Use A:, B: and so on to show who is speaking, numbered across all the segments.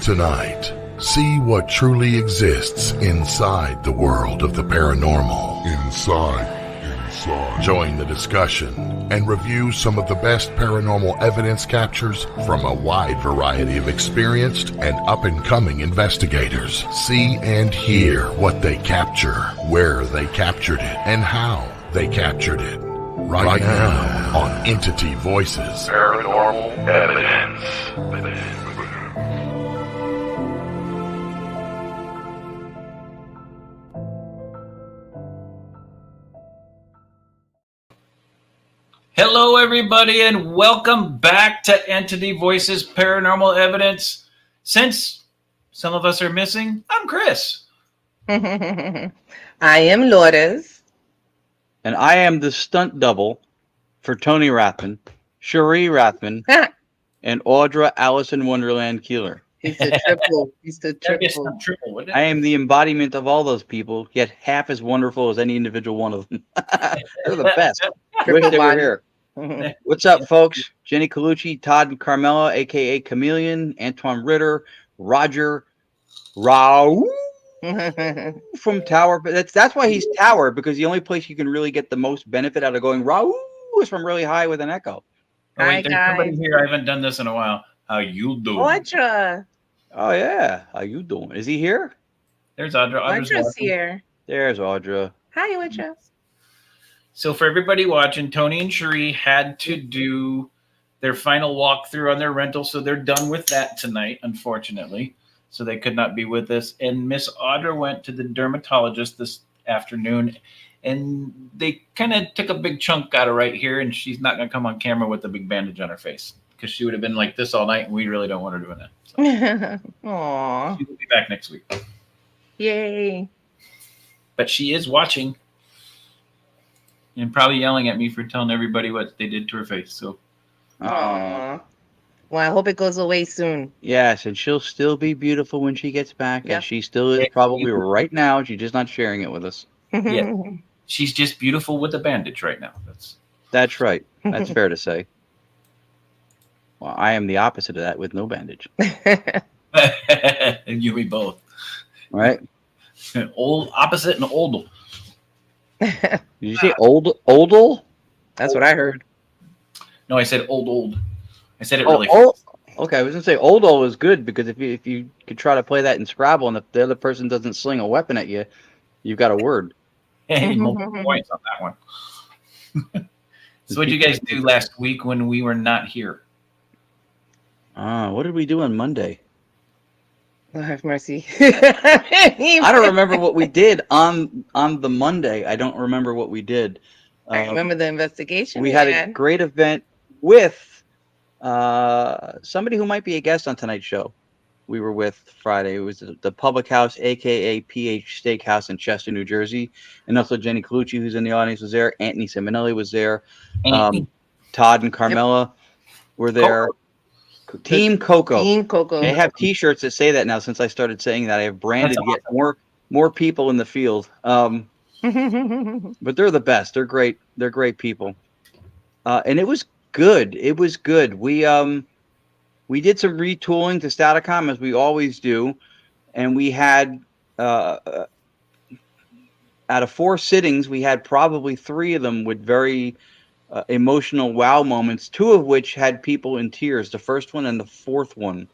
A: Tonight, see what truly exists inside the world of the paranormal. Inside. Join the discussion and review some of the best paranormal evidence captures from a wide variety of experienced and up-and-coming investigators. See and hear what they capture, where they captured it, and how they captured it. Right now on Entity Voices Paranormal Evidence.
B: Hello, everybody, and welcome back to Entity Voices Paranormal Evidence. Since some of us are missing, I'm Chris.
C: I am Lourdes.
D: And I am the stunt double for Tony Rathman, Cherie Rathman, and Audra Alice in Wonderland Keeler.
C: He's the triple. He's the triple.
D: I am the embodiment of all those people, yet half as wonderful as any individual one of them. They're the best. I wish they were here. What's up, folks? Jenny Colucci, Todd and Carmela, a.k.a. Chameleon, Antoine Ritter, Roger, Raul from Tower. That's why he's Tower, because the only place you can really get the most benefit out of going Raul is from really high with an echo.
B: Oh, wait, there's somebody here. I haven't done this in a while. How you doing?
C: Audra.
D: Oh, yeah. How you doing? Is he here?
B: There's Audra.
C: Audra's here.
D: There's Audra.
C: Hi, Audra.
B: So for everybody watching, Tony and Cherie had to do their final walkthrough on their rental, so they're done with that tonight, unfortunately. So they could not be with us. And Miss Audra went to the dermatologist this afternoon, and they kind of took a big chunk out of right here, and she's not going to come on camera with a big bandage on her face because she would have been like this all night, and we really don't want her doing that. So
C: Aww.
B: she will be back next week.
C: Yay.
B: But she is watching and probably yelling at me for telling everybody what they did to her face. So,
C: Aww. Well, I hope it goes away soon.
D: Yes, and she'll still be beautiful when she gets back,
C: Yep.
D: and she still is probably right now. She's just not sharing it with us.
B: Yeah. She's just beautiful with a bandage right now.
D: That's right. That's fair to say. Well, I am the opposite of that with no bandage.
B: And you we both.
D: Right?
B: Old opposite and old.
D: Did you say oldle?
C: That's what I heard.
B: No, I said old. I said it really
D: fast. Okay, I was gonna say oldle is good because if you could try to play that in Scrabble and if the other person doesn't sling a weapon at you, you've got a word.
B: Hey, multiple points on that one. So what did you guys do last week when we were not here?
D: What did we do on Monday?
C: Lord have mercy.
D: I don't remember what we did on the Monday. I don't remember what we did.
C: I remember the investigation.
D: We had a great event with somebody who might be a guest on tonight's show. We were with Friday. It was the Public House, a.k.a. PH Steakhouse in Chester, New Jersey. And also Jenny Colucci, who's in the audience, was there. Anthony Simonelli was there. Todd and Carmela were there. Team Coco.
C: Team Coco.
D: They have T-shirts that say that now. Since I started saying that, I have branded yet more people in the field. But they're the best. They're great. They're great people. And it was good. It was good. We did some retooling to Staticom as we always do, and we had out of 4 sittings, we had probably 3 of them with very emotional wow moments, 2 of which had people in tears. The first one and the fourth one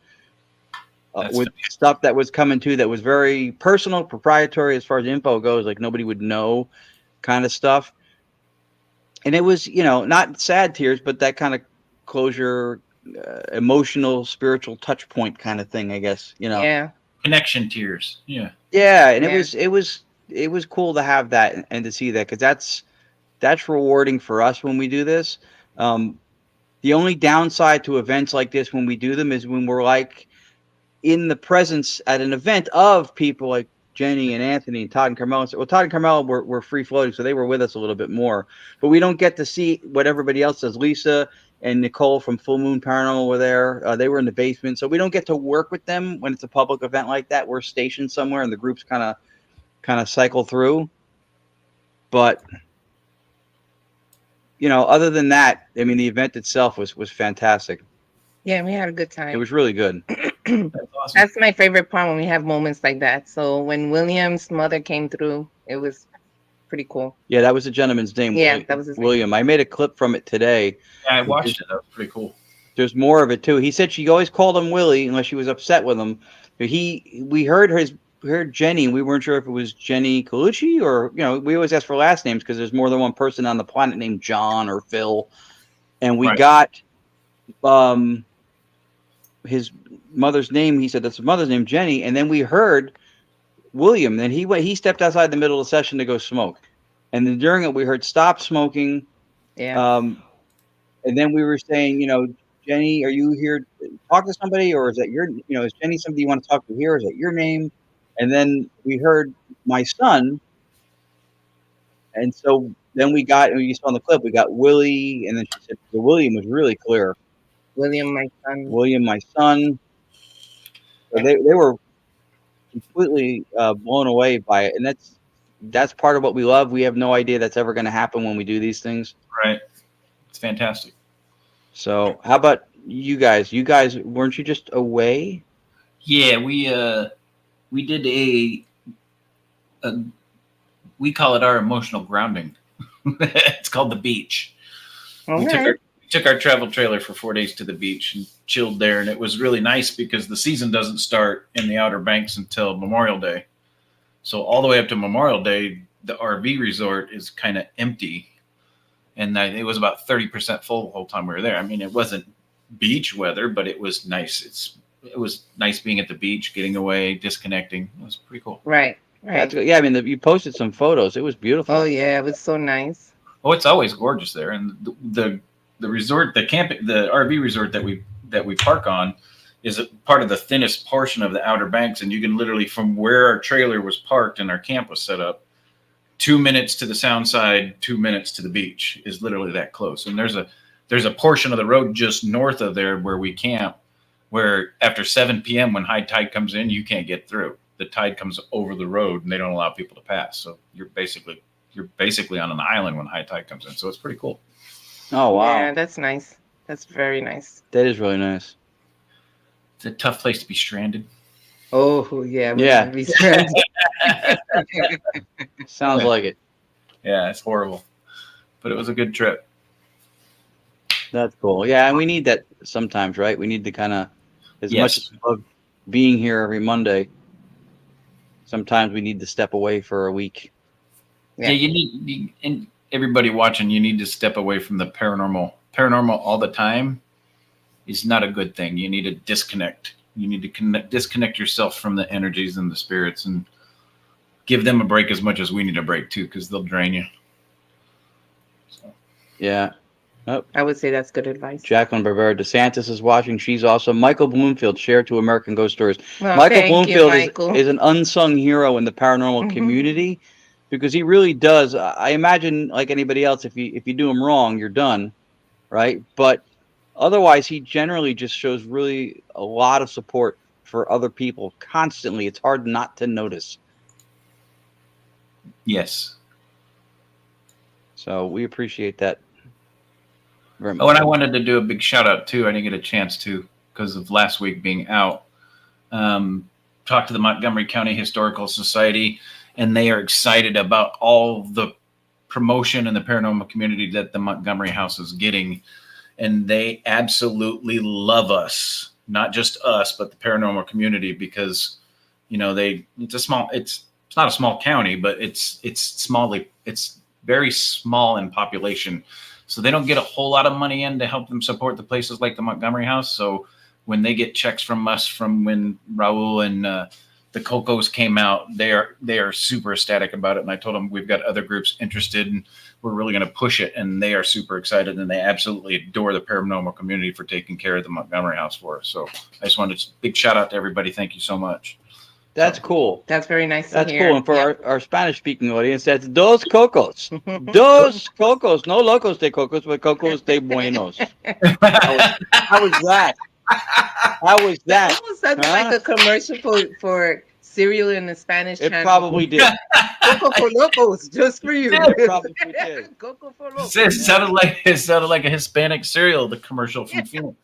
D: with stuff that was coming to that was very personal, proprietary as far as info goes, like nobody would know kind of stuff. And it was, not sad tears, but that kind of closure, emotional, spiritual touch point kind of thing, I guess,
C: Yeah.
B: Connection tears. Yeah.
D: Yeah. And it was cool to have that and to see that, because that's rewarding for us when we do this. The only downside to events like this when we do them is when we're like in the presence at an event of people like Jenny and Anthony and Todd and Carmela. Well, Todd and Carmela were free floating, so they were with us a little bit more. But we don't get to see what everybody else does. Lisa and Nicole from Full Moon Paranormal were there. They were in the basement, so we don't get to work with them when it's a public event like that. We're stationed somewhere, and the groups kind of cycle through. But other than that, I mean, the event itself was fantastic.
C: Yeah, we had a good time.
D: It was really good.
B: That's awesome.
C: That's my favorite part when we have moments like that. So when William's mother came through, it was pretty cool.
D: Yeah, that was the gentleman's name.
C: Yeah, that was his name.
D: William. I made a clip from it today.
B: Yeah, I watched it. That was pretty cool.
D: There's more of it too. He said she always called him Willie unless she was upset with him. We heard Jenny. We weren't sure if it was Jenny Colucci or, we always ask for last names because there's more than one person on the planet named John or Phil. And we got his mother's name. He said that's his mother's name, Jenny. And then we heard William. Then he stepped outside the middle of the session to go smoke. And then during it, we heard stop smoking.
C: Yeah.
D: And then we were saying, Jenny, are you here to talk to somebody, or is that your, is Jenny somebody you want to talk to here? Is that your name? And then we heard my son. And so then we got, and you saw in the clip, we got Willie, and then she said the William was really clear.
C: William, my son.
D: William, my son. So they were completely blown away by it, and that's part of what we love. We have no idea that's ever going to happen when we do these things.
B: Right. It's fantastic.
D: So how about you guys? You guys, weren't you just away?
B: Yeah, we did we call it our emotional grounding. It's called the beach. We took our travel trailer for 4 days to the beach and chilled there, and it was really nice because the season doesn't start in the Outer Banks until Memorial Day. So all the way up to Memorial Day, the RV resort is kind of empty. And it was about 30% full the whole time we were there. I mean, it wasn't beach weather, but it was nice. It was nice being at the beach, getting away, disconnecting. It was pretty cool.
C: Right.
D: Yeah, I mean, you posted some photos. It was beautiful.
C: Oh yeah, it was so nice.
B: Oh, it's always gorgeous there. And the resort, the RV resort that we park on is a part of the thinnest portion of the Outer Banks, and you can literally, from where our trailer was parked and our camp was set up, 2 minutes to the sound side, 2 minutes to the beach is literally that close. And there's a portion of the road just north of there where we camp, where after 7 p.m. when high tide comes in, you can't get through. The tide comes over the road and they don't allow people to pass. So you're basically on an island when high tide comes in. So it's pretty cool.
D: Oh wow.
C: Yeah, that's nice. That's very nice.
D: That is really nice.
B: It's a tough place to be stranded.
C: Oh yeah.
D: Yeah. Sounds like it.
B: Yeah, it's horrible. But it was a good trip.
D: That's cool. Yeah, and we need that sometimes, right? We need to kind of, as much as we love being here every Monday, sometimes we need to step away for a week.
B: Yeah, and everybody watching, you need to step away from the paranormal. Paranormal all the time is not a good thing. You need to disconnect. You need to disconnect yourself from the energies and the spirits, and give them a break as much as we need a break too, because they'll drain you. So.
D: Yeah. Oh.
C: I would say that's good advice.
D: Jacqueline Barbera DeSantis is watching. She's awesome. Michael Bloomfield, share to American Ghost Stories.
C: Well,
D: Michael Bloomfield is an unsung hero in the paranormal community, because he really does. I imagine, like anybody else, if you do him wrong, you're done, right? But otherwise, he generally just shows really a lot of support for other people constantly. It's hard not to notice.
B: Yes.
D: So we appreciate that very much.
B: Oh, and I wanted to do a big shout out too. I didn't get a chance to because of last week being out. Talked to the Montgomery County Historical Society, and they are excited about all the promotion in the paranormal community that the Montgomery House is getting. And they absolutely love us, not just us, but the paranormal community, because, it's not a small county, but it's very small in population. So they don't get a whole lot of money in to help them support the places like the Montgomery House. So when they get checks from us from when Raul and the Cocos came out, they are super ecstatic about it. And I told them we've got other groups interested and we're really going to push it. And they are super excited, and they absolutely adore the paranormal community for taking care of the Montgomery House for us. So I just wanted to big shout out to everybody. Thank you so much.
D: That's cool.
C: That's very nice to
D: That's
C: hear.
D: cool. And for our Spanish-speaking audience, that's dos cocos. Dos cocos. No locos de cocos, but cocos de buenos. How was that? How was that?
C: It almost sounded like a commercial for cereal in the Spanish channel.
D: It probably did.
C: Coco for locos, just for you.
D: It probably did.
C: Coco for locos.
B: It sounded like a Hispanic cereal, the commercial from Phoenix.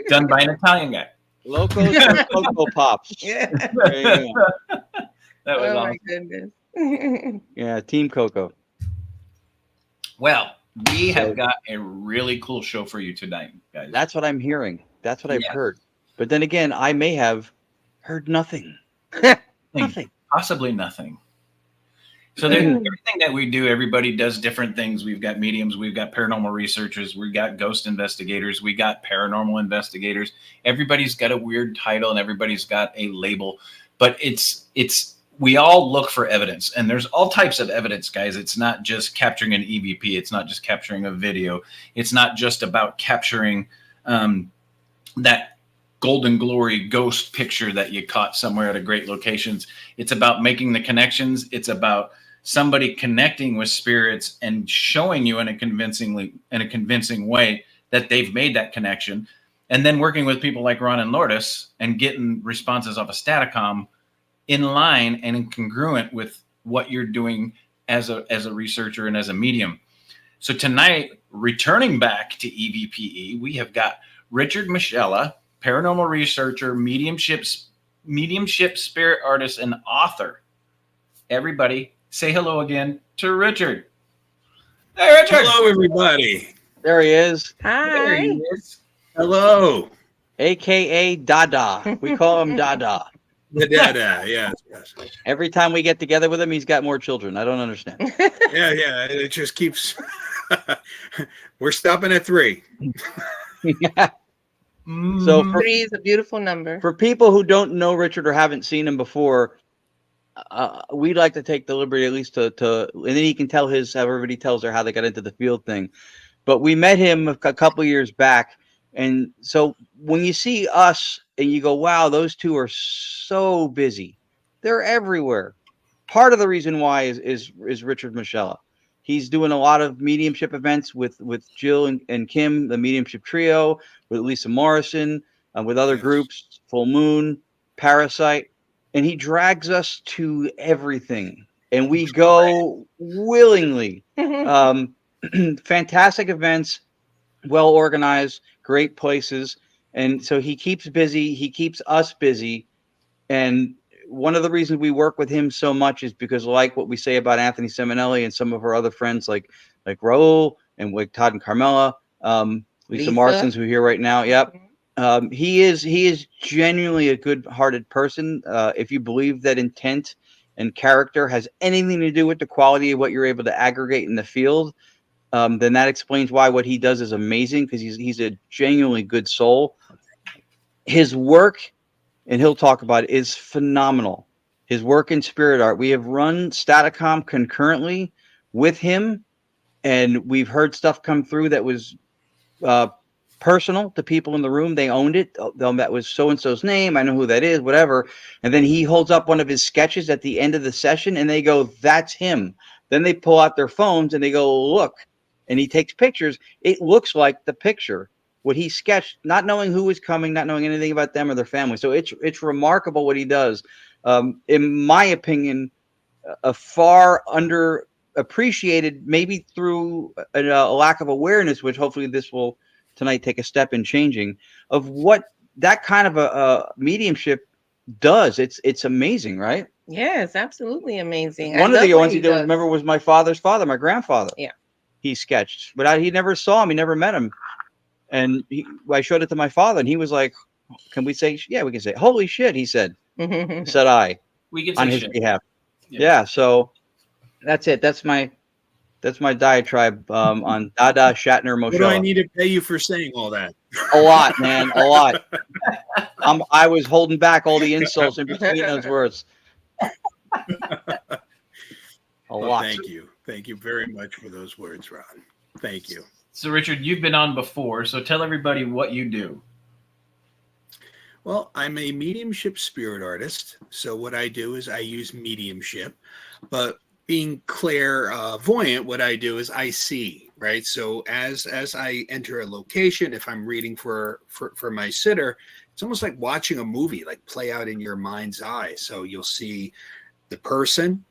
B: Done by an Italian guy.
D: Locos or Cocoa Pops.
C: Yeah.
D: There you go.
B: That was
C: Oh
B: awesome.
C: my goodness.
D: Yeah, Team Coco.
B: Well, we
D: So-
B: have got a really cool show for you tonight, guys.
D: That's what I'm hearing. That's what I've
B: Yes.
D: heard. But then again, I may have heard nothing. Nothing.
B: Possibly nothing. So there's everything that we do, everybody does different things. We've got mediums, we've got paranormal researchers, we've got ghost investigators, we got paranormal investigators. Everybody's got a weird title and everybody's got a label, but we all look for evidence, and there's all types of evidence, guys. It's not just capturing an EVP. It's not just capturing a video. It's not just about capturing that golden glory ghost picture that you caught somewhere at a great locations. It's about making the connections. It's about somebody connecting with spirits and showing you in a convincing way that they've made that connection, and then working with people like Ron and Lourdes and getting responses off of Staticom in line and congruent with what you're doing as a researcher and as a medium. So tonight, returning back to EVPE, we have got Richard Moschella, paranormal researcher, mediumship spirit artist, and author. Everybody, say hello again to Richard. Hey, Richard.
E: Hello, everybody.
D: There he is,
B: There he
C: Hi.
B: is.
E: Hello.
D: a.k.a. Dada. We call him Dada.
E: The dada. Yes.
D: Every time we get together with him, he's got more children. I don't understand.
E: Yeah. It just keeps. We're stopping at 3.
D: So
B: Mm,
C: 3 is a beautiful number.
D: For people who don't know Richard or haven't seen him before, we'd like to take the liberty at least to and then he can tell how everybody tells her how they got into the field thing. But we met him a couple years back, and so when you see us and you go, wow, those two are so busy. They're everywhere. Part of the reason why is Richard Moschella. He's doing a lot of mediumship events with Jill and Kim, the mediumship trio, with Lisa Morrison, with other
E: Yes.
D: groups, Full Moon, Parasite, and he drags us to everything, and we go willingly. Fantastic events, well organized, great places, and so he keeps busy. He keeps us busy, and one of the reasons we work with him so much is because, like what we say about Anthony Seminelli and some of our other friends, like Raul and like Todd and Carmela, Lisa Marston's who are here right now. Yep. He is genuinely a good-hearted person. If you believe that intent and character has anything to do with the quality of what you're able to aggregate in the field, then that explains why what he does is amazing, because he's a genuinely good soul. His work, and he'll talk about it, is phenomenal. His work in spirit art. We have run Staticom concurrently with him, and we've heard stuff come through that was personal to people in the room. They owned it. That was so-and-so's name. I know who that is, whatever. And then he holds up one of his sketches at the end of the session, and they go, that's him. Then they pull out their phones, and they go, look. And he takes pictures. It looks like the picture, what he sketched, not knowing who was coming, not knowing anything about them or their family. So it's remarkable what he does. In my opinion, a far underappreciated, maybe through a lack of awareness, which hopefully this will tonight take a step in changing, of what that kind of a mediumship does. It's amazing, right?
C: Yeah, it's absolutely amazing.
D: One
C: I
D: of the
C: love what
D: ones he did, remember, was my father's father, my grandfather.
C: Yeah.
D: He sketched, but he never saw him. He never met him. And I showed it to my father, and he was like, can we say, yeah, we can say, holy shit, he said, said I,
B: we can
D: on
B: say
D: his
B: shit.
D: behalf.
B: Yeah.
D: Yeah. So that's it. That's my diatribe on Dada, Shatner,
E: What do I
D: Moschella.
E: need to pay you for saying all that?
D: A lot, man, a lot. I was holding back all the insults in between those words.
E: Well,
D: lot.
E: Thank you very much for those words, Ron. Thank you.
B: So, Richard, you've been on before, so tell everybody what you do.
E: Well, I'm a mediumship spirit artist. So what I do is I use mediumship, but being clairvoyant, what I do is I see, right? So as I enter a location, if I'm reading for my sitter, it's almost like watching a movie, like play out in your mind's eye. So you'll see the person,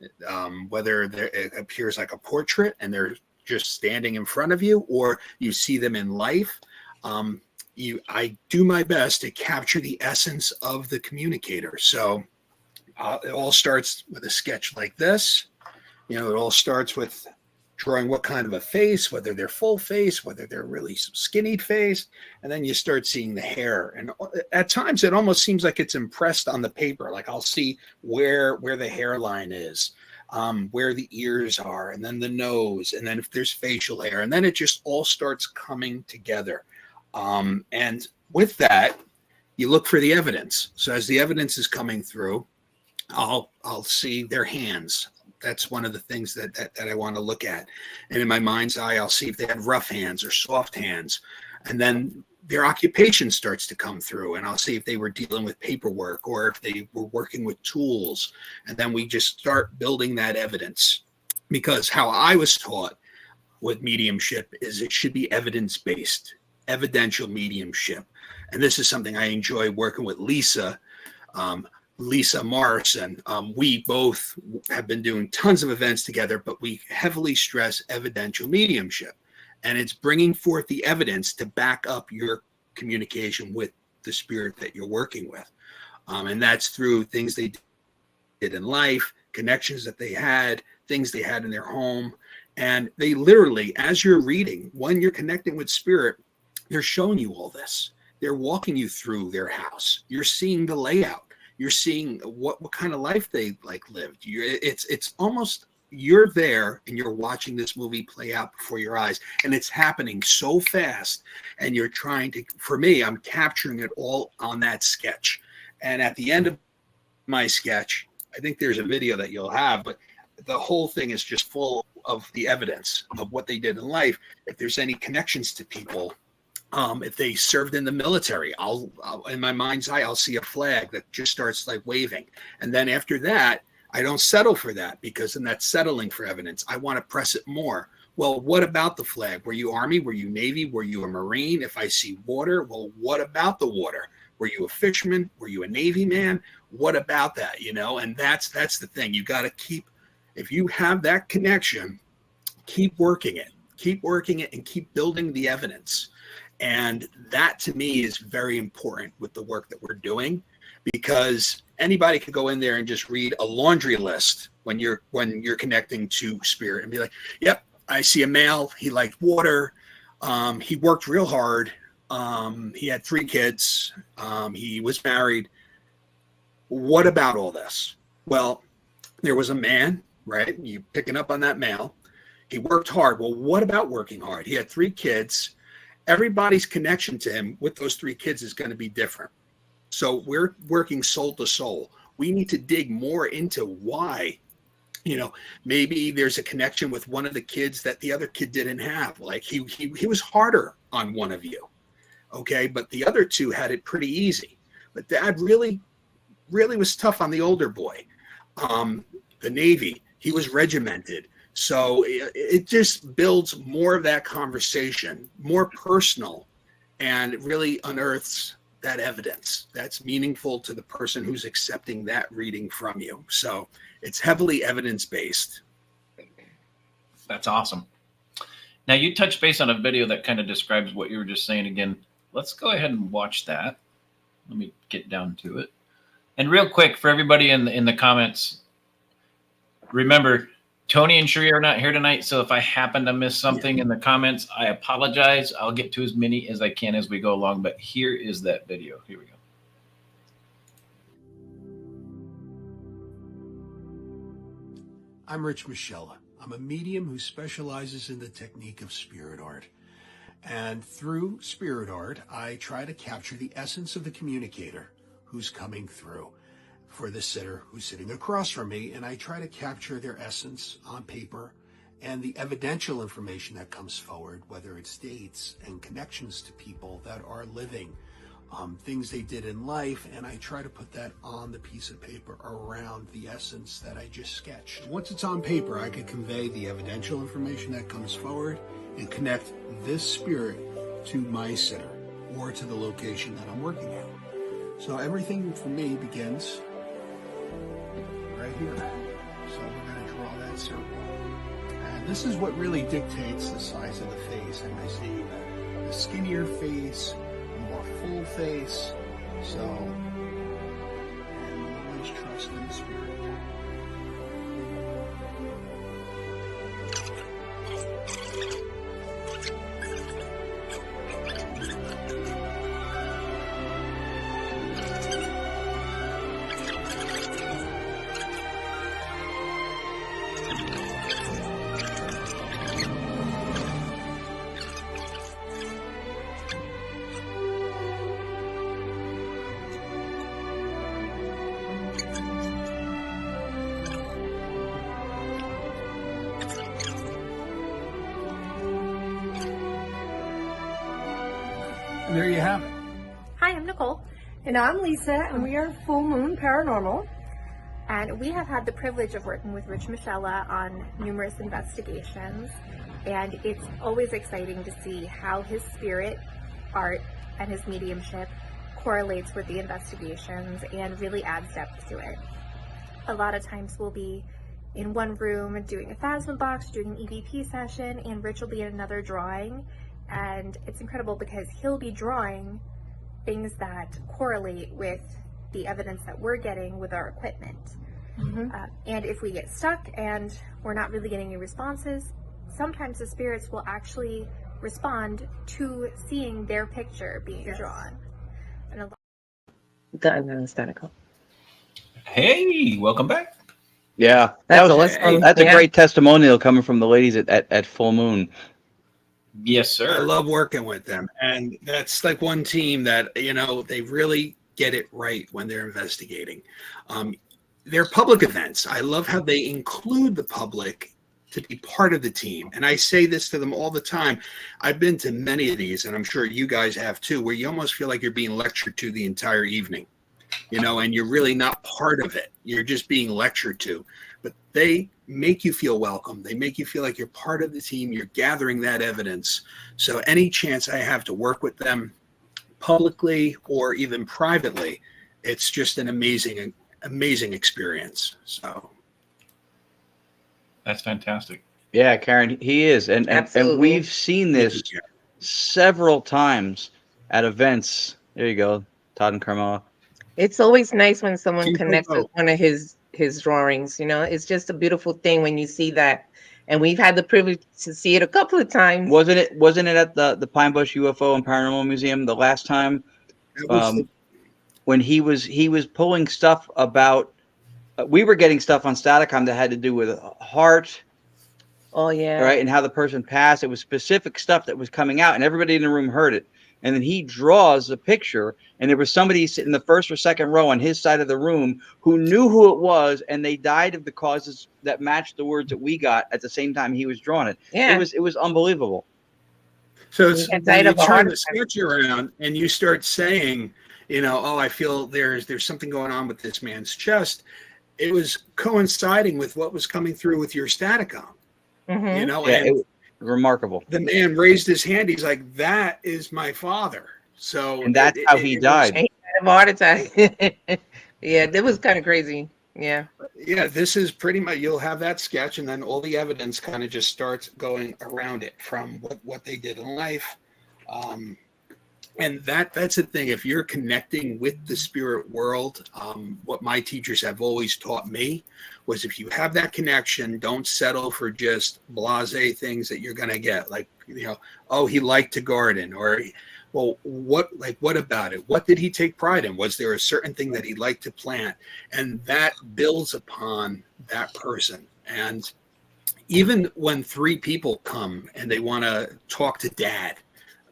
E: whether it appears like a portrait and they're just standing in front of you, or you see them in life. I do my best to capture the essence of the communicator. So it all starts with a sketch like this. It all starts with drawing what kind of a face, whether they're full face, whether they're really skinny face, and then you start seeing the hair. And at times it almost seems like it's impressed on the paper. Like I'll see where the hairline is, where the ears are, and then the nose, and then if there's facial hair, and then it just all starts coming together. And with that, you look for the evidence. So as the evidence is coming through, I'll see their hands. That's one of the things that I want to look at. And in my mind's eye, I'll see if they have rough hands or soft hands. And then their occupation starts to come through, and I'll see if they were dealing with paperwork or if they were working with tools. And then we just start building that evidence, because how I was taught with mediumship is it should be evidence-based, evidential mediumship. And this is something I enjoy working with Lisa Morrison. We both have been doing tons of events together, but we heavily stress evidential mediumship. And it's bringing forth the evidence to back up your communication with the spirit that you're working with. And that's through things they did in life, connections that they had, things they had in their home. And they literally, as you're reading, when you're connecting with spirit, they're showing you all this. They're walking you through their house. You're seeing the layout. You're seeing what kind of life they lived. It's almost, you're there and you're watching this movie play out before your eyes, and it's happening so fast. And you're trying to, for me, I'm capturing it all on that sketch. And at the end of my sketch, I think there's a video that you'll have, but the whole thing is just full of the evidence of what they did in life. If there's any connections to people, if they served in the military, I'll in my mind's eye, I'll see a flag that just starts waving. And then after that, I don't settle for that, because then that's settling for evidence. I want to press it more. Well, what about the flag? Were you Army? Were you Navy? Were you a Marine? If I see water, well, what about the water? Were you a fisherman? Were you a Navy man? What about that? And that's the thing. You got to keep, if you have that connection, keep working it and keep building the evidence. And that to me is very important with the work that we're doing, because anybody could go in there and just read a laundry list when you're connecting to spirit and be like, yep, I see a male. He liked water. He worked real hard. He had 3 kids. He was married. What about all this? Well, there was a man, right? You picking up on that male. He worked hard. Well, what about working hard? He had 3 kids. Everybody's connection to him with those 3 kids is going to be different. So we're working soul to soul. We need to dig more into why, maybe there's a connection with one of the kids that the other kid didn't have. Like he was harder on one of you. Okay. But the other 2 had it pretty easy. But Dad really, really was tough on the older boy. The Navy, he was regimented. So it just builds more of that conversation, more personal, and it really unearths that evidence that's meaningful to the person who's accepting that reading from you. So it's heavily evidence-based.
B: That's awesome. Now, you touched base on a video that kind of describes what you were just saying again. Let's go ahead and watch that. Let me get down to it. And real quick, for everybody in the comments, remember, Tony and Sheree are not here tonight, so if I happen to miss something in the comments, I apologize. I'll get to as many as I can as we go along, but here is that video. Here we go.
F: I'm Rich Moschella. I'm a medium who specializes in the technique of spirit art. And through spirit art, I try to capture the essence of the communicator who's coming through for the sitter who's sitting across from me, and I try to capture their essence on paper and the evidential information that comes forward, whether it's dates and connections to people that are living, things they did in life, and I try to put that on the piece of paper around the essence that I just sketched. Once it's on paper, I can convey the evidential information that comes forward and connect this spirit to my sitter or to the location that I'm working at. So everything for me begins right here. So we're going to draw that circle. And this is what really dictates the size of the face. And I see the skinnier face, full face. So, and always trust in the spirit. And there you have it.
G: Hi, I'm Nicole. And I'm Lisa, and we are Full Moon Paranormal. And we have had the privilege of working with Rich Moschella on numerous investigations. And it's always exciting to see how his spirit, art, and his mediumship correlates with the investigations and really adds depth to it. A lot of times we'll be in one room doing a phasma box, doing an EVP session, and Rich will be in another drawing. And it's incredible because he'll be drawing things that correlate with the evidence that we're getting with our equipment. And if we get stuck and we're not really getting any responses, sometimes the spirits will actually respond to seeing their picture being drawn. And a lot
C: The
B: Hey, welcome back.
D: Yeah,
C: That's awesome.
D: that's a
C: Yeah.
D: great testimonial coming from the ladies at Full Moon.
B: Yes,
E: I
B: sir.
E: love working with them. And that's like one team that, they really get it right when they're investigating. They're public events. I love how they include the public to be part of the team. And I say this to them all the time. I've been to many of these, and I'm sure you guys have too, where you almost feel like you're being lectured to the entire evening, and you're really not part of it. You're just being lectured to. But they make you feel welcome. They make you feel like you're part of the team. You're gathering that evidence. So any chance I have to work with them publicly or even privately, it's just an amazing experience. So
B: That's fantastic.
D: Yeah, Karen, he is, and
C: Absolutely.
D: we've seen this several times at events. There you go, Todd and Carmela.
C: It's always nice when someone
E: Keep it
C: connects with
E: going.
C: one of his drawings. It's just a beautiful thing when you see that. And we've had the privilege to see it a couple of times.
D: Wasn't it at the Pine Bush UFO and Paranormal Museum the last time?
E: That was
D: When he was pulling stuff about, we were getting stuff on Staticom that had to do with heart,
C: Oh yeah.
D: right, and how the person passed. It was specific stuff that was coming out, and everybody in the room heard it. And then he draws a picture, and there was somebody sitting in the first or second row on his side of the room who knew who it was, and they died of the causes that matched the words that we got at the same time he was drawing it.
C: Yeah.
D: It was unbelievable.
E: So it's
C: Yeah,
E: when
C: died
E: you
C: of a
E: turn
C: heart
E: the
C: attack.
E: switch around and you start saying, I feel there's something going on with this man's chest. It was coinciding with what was coming through with your Staticom.
C: Mhm.
D: Yeah,
E: And
D: it was remarkable.
E: the man raised his hand. He's like, "That is my father." So
D: And that's how he died.
C: And he had a heart attack. Yeah, that was kind of crazy. Yeah.
E: Yeah, this is pretty much, you'll have that sketch, and then all the evidence kind of just starts going around it from what they did in life. And that's the thing. If you're connecting with the spirit world, what my teachers have always taught me was, if you have that connection, don't settle for just blasé things that you're going to get. Like, oh, he liked to garden, or, well, what about it? What did he take pride in? Was there a certain thing that he liked to plant? And that builds upon that person. And even when 3 people come and they want to talk to dad,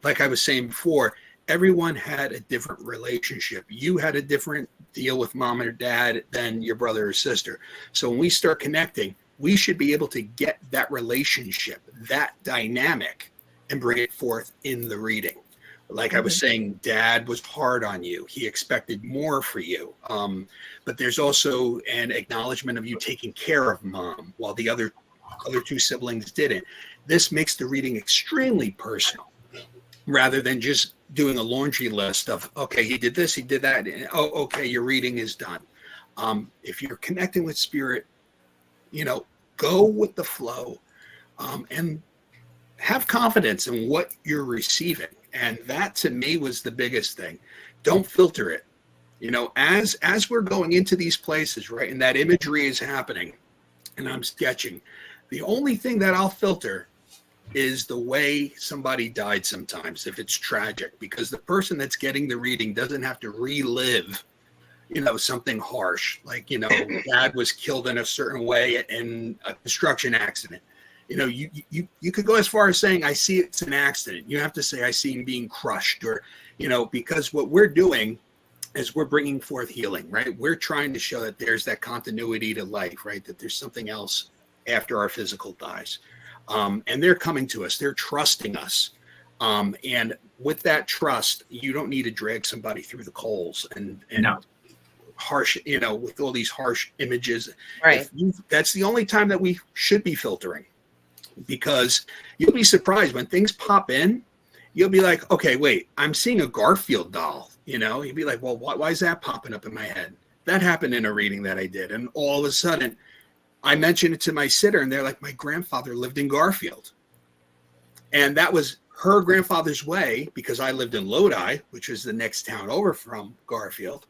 E: like I was saying before, everyone had a different relationship. You had a different deal with mom or dad than your brother or sister. So when we start connecting, we should be able to get that relationship, that dynamic, and bring it forth in the reading. Like I was saying, dad was hard on you. He expected more for you. But there's also an acknowledgement of you taking care of mom while the other 2 siblings didn't. This makes the reading extremely personal, rather than just doing a laundry list of, okay, he did this, he did that. And, oh, okay, your reading is done. If you're connecting with spirit, go with the flow, and have confidence in what you're receiving. And that to me was the biggest thing. Don't filter it. You know, as we're going into these places, right, and that imagery is happening and I'm sketching, the only thing that I'll filter is the way somebody died sometimes, if it's tragic, because the person that's getting the reading doesn't have to relive, you know, something harsh, like, you know, dad was killed in a certain way in a construction accident. You know, you could go as far as saying, I see it's an accident. You have to say, I see him being crushed, or, you know, because what we're doing is we're bringing forth healing, right? We're trying to show that there's that continuity to life, right? That there's something else after our physical dies. And they're coming to us, they're trusting us. And with that trust, you don't need to drag somebody through the coals and
B: No.
E: harsh, you know, with all these harsh images.
C: Right.
E: That's the only time that we should be filtering, because you'll be surprised when things pop in. You'll be like, okay, wait, I'm seeing a Garfield doll. You know, you'd be like, well, why is that popping up in my head? That happened in a reading that I did. And all of a sudden, I mentioned it to my sitter, and they're like, my grandfather lived in Garfield. And that was her grandfather's way, because I lived in Lodi, which was the next town over from Garfield.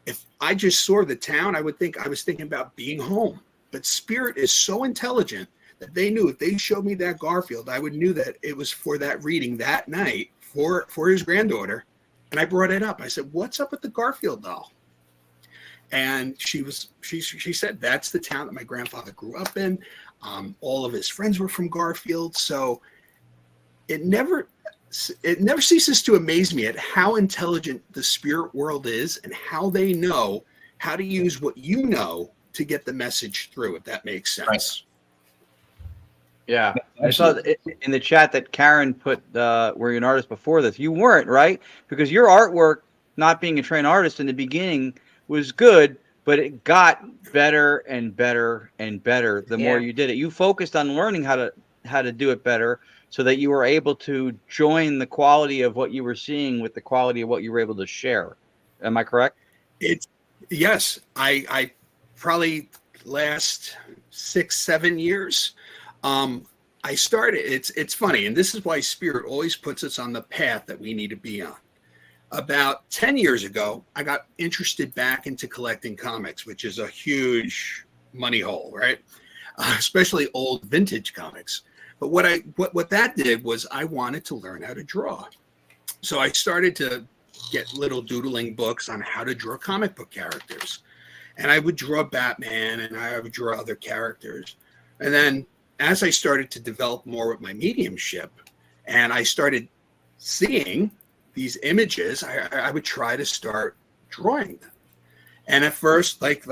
E: If I just saw the town, I would think I was thinking about being home. But spirit is so intelligent that they knew if they showed me that Garfield, I would knew that it was for that reading that night for his granddaughter. And I brought it up. I said, what's up with the Garfield doll? And she said, that's the town that my grandfather grew up in. All of his friends were from Garfield. So it never ceases to amaze me at how intelligent the spirit world is and how they know how to use what you know to get the message through, if that makes sense.
B: Right.
D: Yeah, I saw in the chat that Karen put, were you an artist before this? You weren't, right? Because your artwork, not being a trained artist in the beginning, was good, but it got better and better and better the more you did it. You focused on learning how to do it better, so that you were able to join the quality of what you were seeing with the quality of what you were able to share. Am I correct?
E: Yes. I probably last 6-7 years. I started, it's funny, and this is why spirit always puts us on the path that we need to be on. About 10 years ago, I got interested back into collecting comics, which is a huge money hole, right? Especially old vintage comics. But what that did was I wanted to learn how to draw. So I started to get little doodling books on how to draw comic book characters. And I would draw Batman, and I would draw other characters. And then as I started to develop more with my mediumship, and I started seeing these images, I would try to start drawing them. And at first, like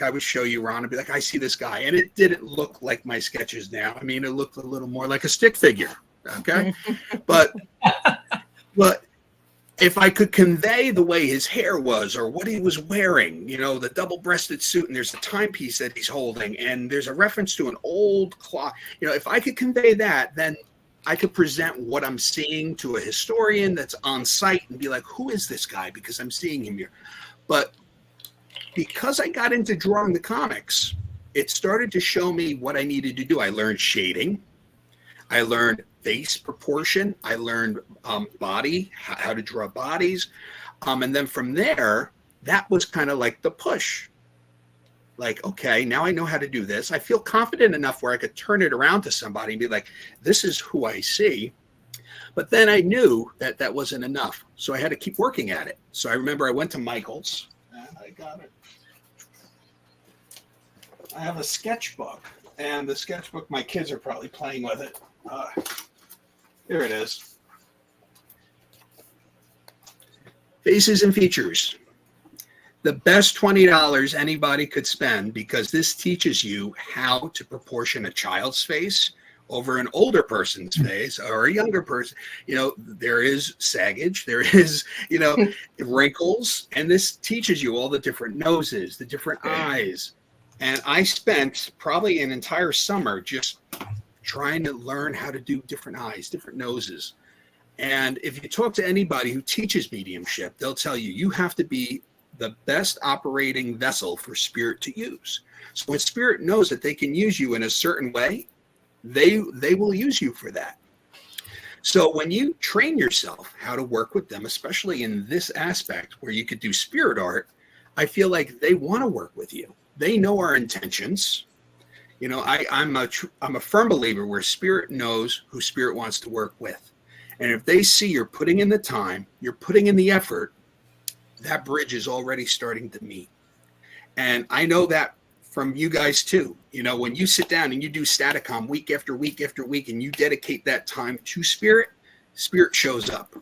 E: I would show you, Ron, I'd be like, I see this guy. And it didn't look like my sketches now. I mean, it looked a little more like a stick figure. Okay. but if I could convey the way his hair was, or what he was wearing, you know, the double-breasted suit, and there's a timepiece that he's holding, and there's a reference to an old clock, you know, if I could convey that, then I could present what I'm seeing to a historian that's on site and be like, who is this guy? Because I'm seeing him here. But because I got into drawing the comics, it started to show me what I needed to do. I learned shading. I learned face proportion. I learned body, how to draw bodies. And then from there, that was kind of like the push. Like, okay, now I know how to do this. I feel confident enough where I could turn it around to somebody and be like, this is who I see. But then I knew that that wasn't enough. So I had to keep working at it. So I remember I went to Michael's. I got it. I have a sketchbook. And the sketchbook, my kids are probably playing with it. Here it is. Faces and features. The best $20 anybody could spend, because this teaches you how to proportion a child's face over an older person's face or a younger person. You know, there is saggage, there is, you know, wrinkles, and this teaches you all the different noses, the different eyes. And I spent probably an entire summer just trying to learn how to do different eyes, different noses. And if you talk to anybody who teaches mediumship, they'll tell you, you have to be the best operating vessel for spirit to use. So when spirit knows that they can use you in a certain way, they will use you for that. So when you train yourself how to work with them, especially in this aspect where you could do spirit art, I feel like they want to work with you. They know our intentions. You know, I'm a firm believer where spirit knows who spirit wants to work with. And if they see you're putting in the time, you're putting in the effort, that bridge is already starting to meet. And I know that from you guys too. You know, when you sit down and you do Staticom week after week after week and you dedicate that time to spirit, spirit shows up.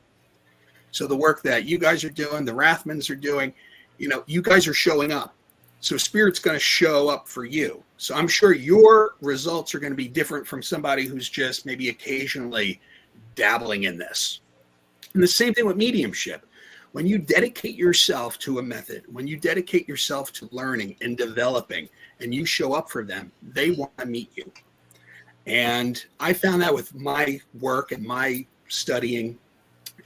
E: So the work that you guys are doing, the Rathmans are doing, you know, you guys are showing up. So spirit's going to show up for you. So I'm sure your results are going to be different from somebody who's just maybe occasionally dabbling in this. And the same thing with mediumship. When you dedicate yourself to a method, when you dedicate yourself to learning and developing, and you show up for them, they want to meet you. And I found that with my work and my studying,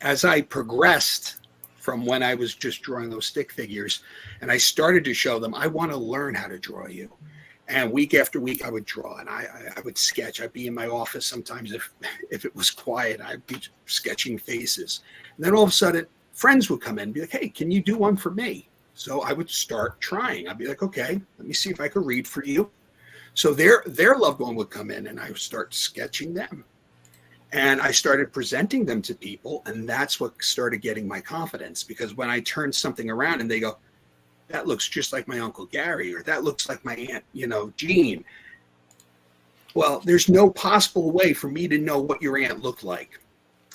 E: as I progressed from when I was just drawing those stick figures, and I started to show them, I want to learn how to draw you. And week after week, I would draw, and I would sketch. I'd be in my office sometimes if it was quiet, I'd be sketching faces. And then all of a sudden, friends would come in and be like, hey, can you do one for me? So I would start trying. I'd be like, okay, let me see if I could read for you. So their loved one would come in and I would start sketching them. And I started presenting them to people. And that's what started getting my confidence, because when I turned something around and they go, that looks just like my Uncle Gary, or that looks like my Aunt, you know, Jean. Well, there's no possible way for me to know what your aunt looked like.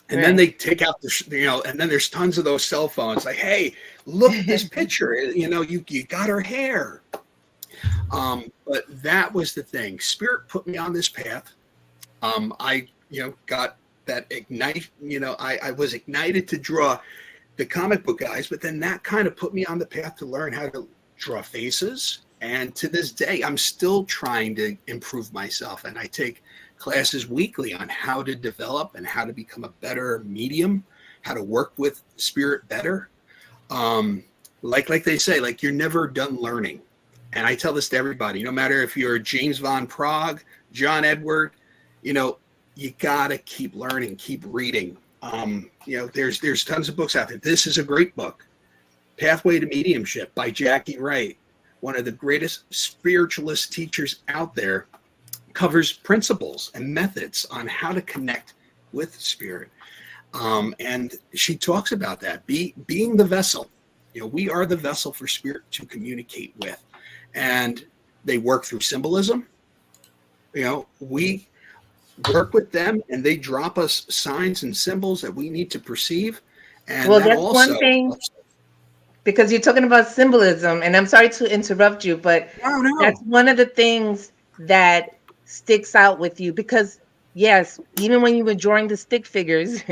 E: And then they take out the, you know, and then there's tons of those cell phones like, hey, look at this picture. You know, you got her hair. But that was the thing. Spirit put me on this path. I, you know, got that ignite, you know, I was ignited to draw the comic book guys, but then that kind of put me on the path to learn how to draw faces. And to this day, I'm still trying to improve myself. And I take classes weekly on how to develop and how to become a better medium, how to work with spirit better. Like they say, like, you're never done learning. And I tell this to everybody, no matter if you're James Von Prague, John Edward, you know, you gotta keep learning, keep reading. You know, there's tons of books out there. This is a great book, Pathway to Mediumship by Jackie Wright, one of the greatest spiritualist teachers out there. Covers principles and methods on how to connect with spirit. And she talks about that, being the vessel. You know, we are the vessel for spirit to communicate with. And they work through symbolism. You know, we work with them and they drop us signs and symbols that we need to perceive. And
C: well,
E: that
C: that's
E: also
C: one thing, because you're talking about symbolism, and I'm sorry to interrupt you, but that's one of the things that sticks out with you, because yes, even when you were drawing the stick figures,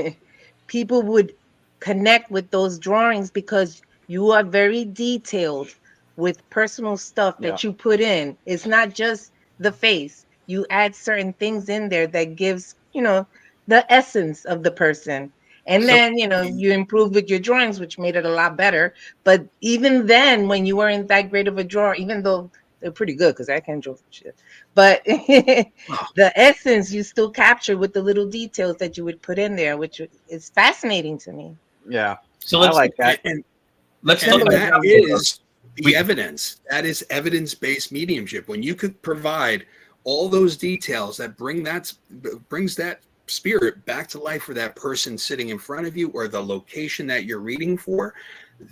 C: people would connect with those drawings because you are very detailed with personal stuff that you put in. It's not just the face. You add certain things in there that gives, you know, the essence of the person. And then, you know, you improve with your drawings, which made it a lot better. But even then, when you weren't that great of a drawer, even though they're pretty good, because I can't draw shit, but the essence you still capture with the little details that you would put in there, which is fascinating to me.
D: Yeah.
B: So
D: I like that.
E: And
B: let's
E: and
B: look
E: that
B: at
E: is the evidence. That is evidence-based mediumship. When you could provide all those details that brings that spirit back to life for that person sitting in front of you, or the location that you're reading for,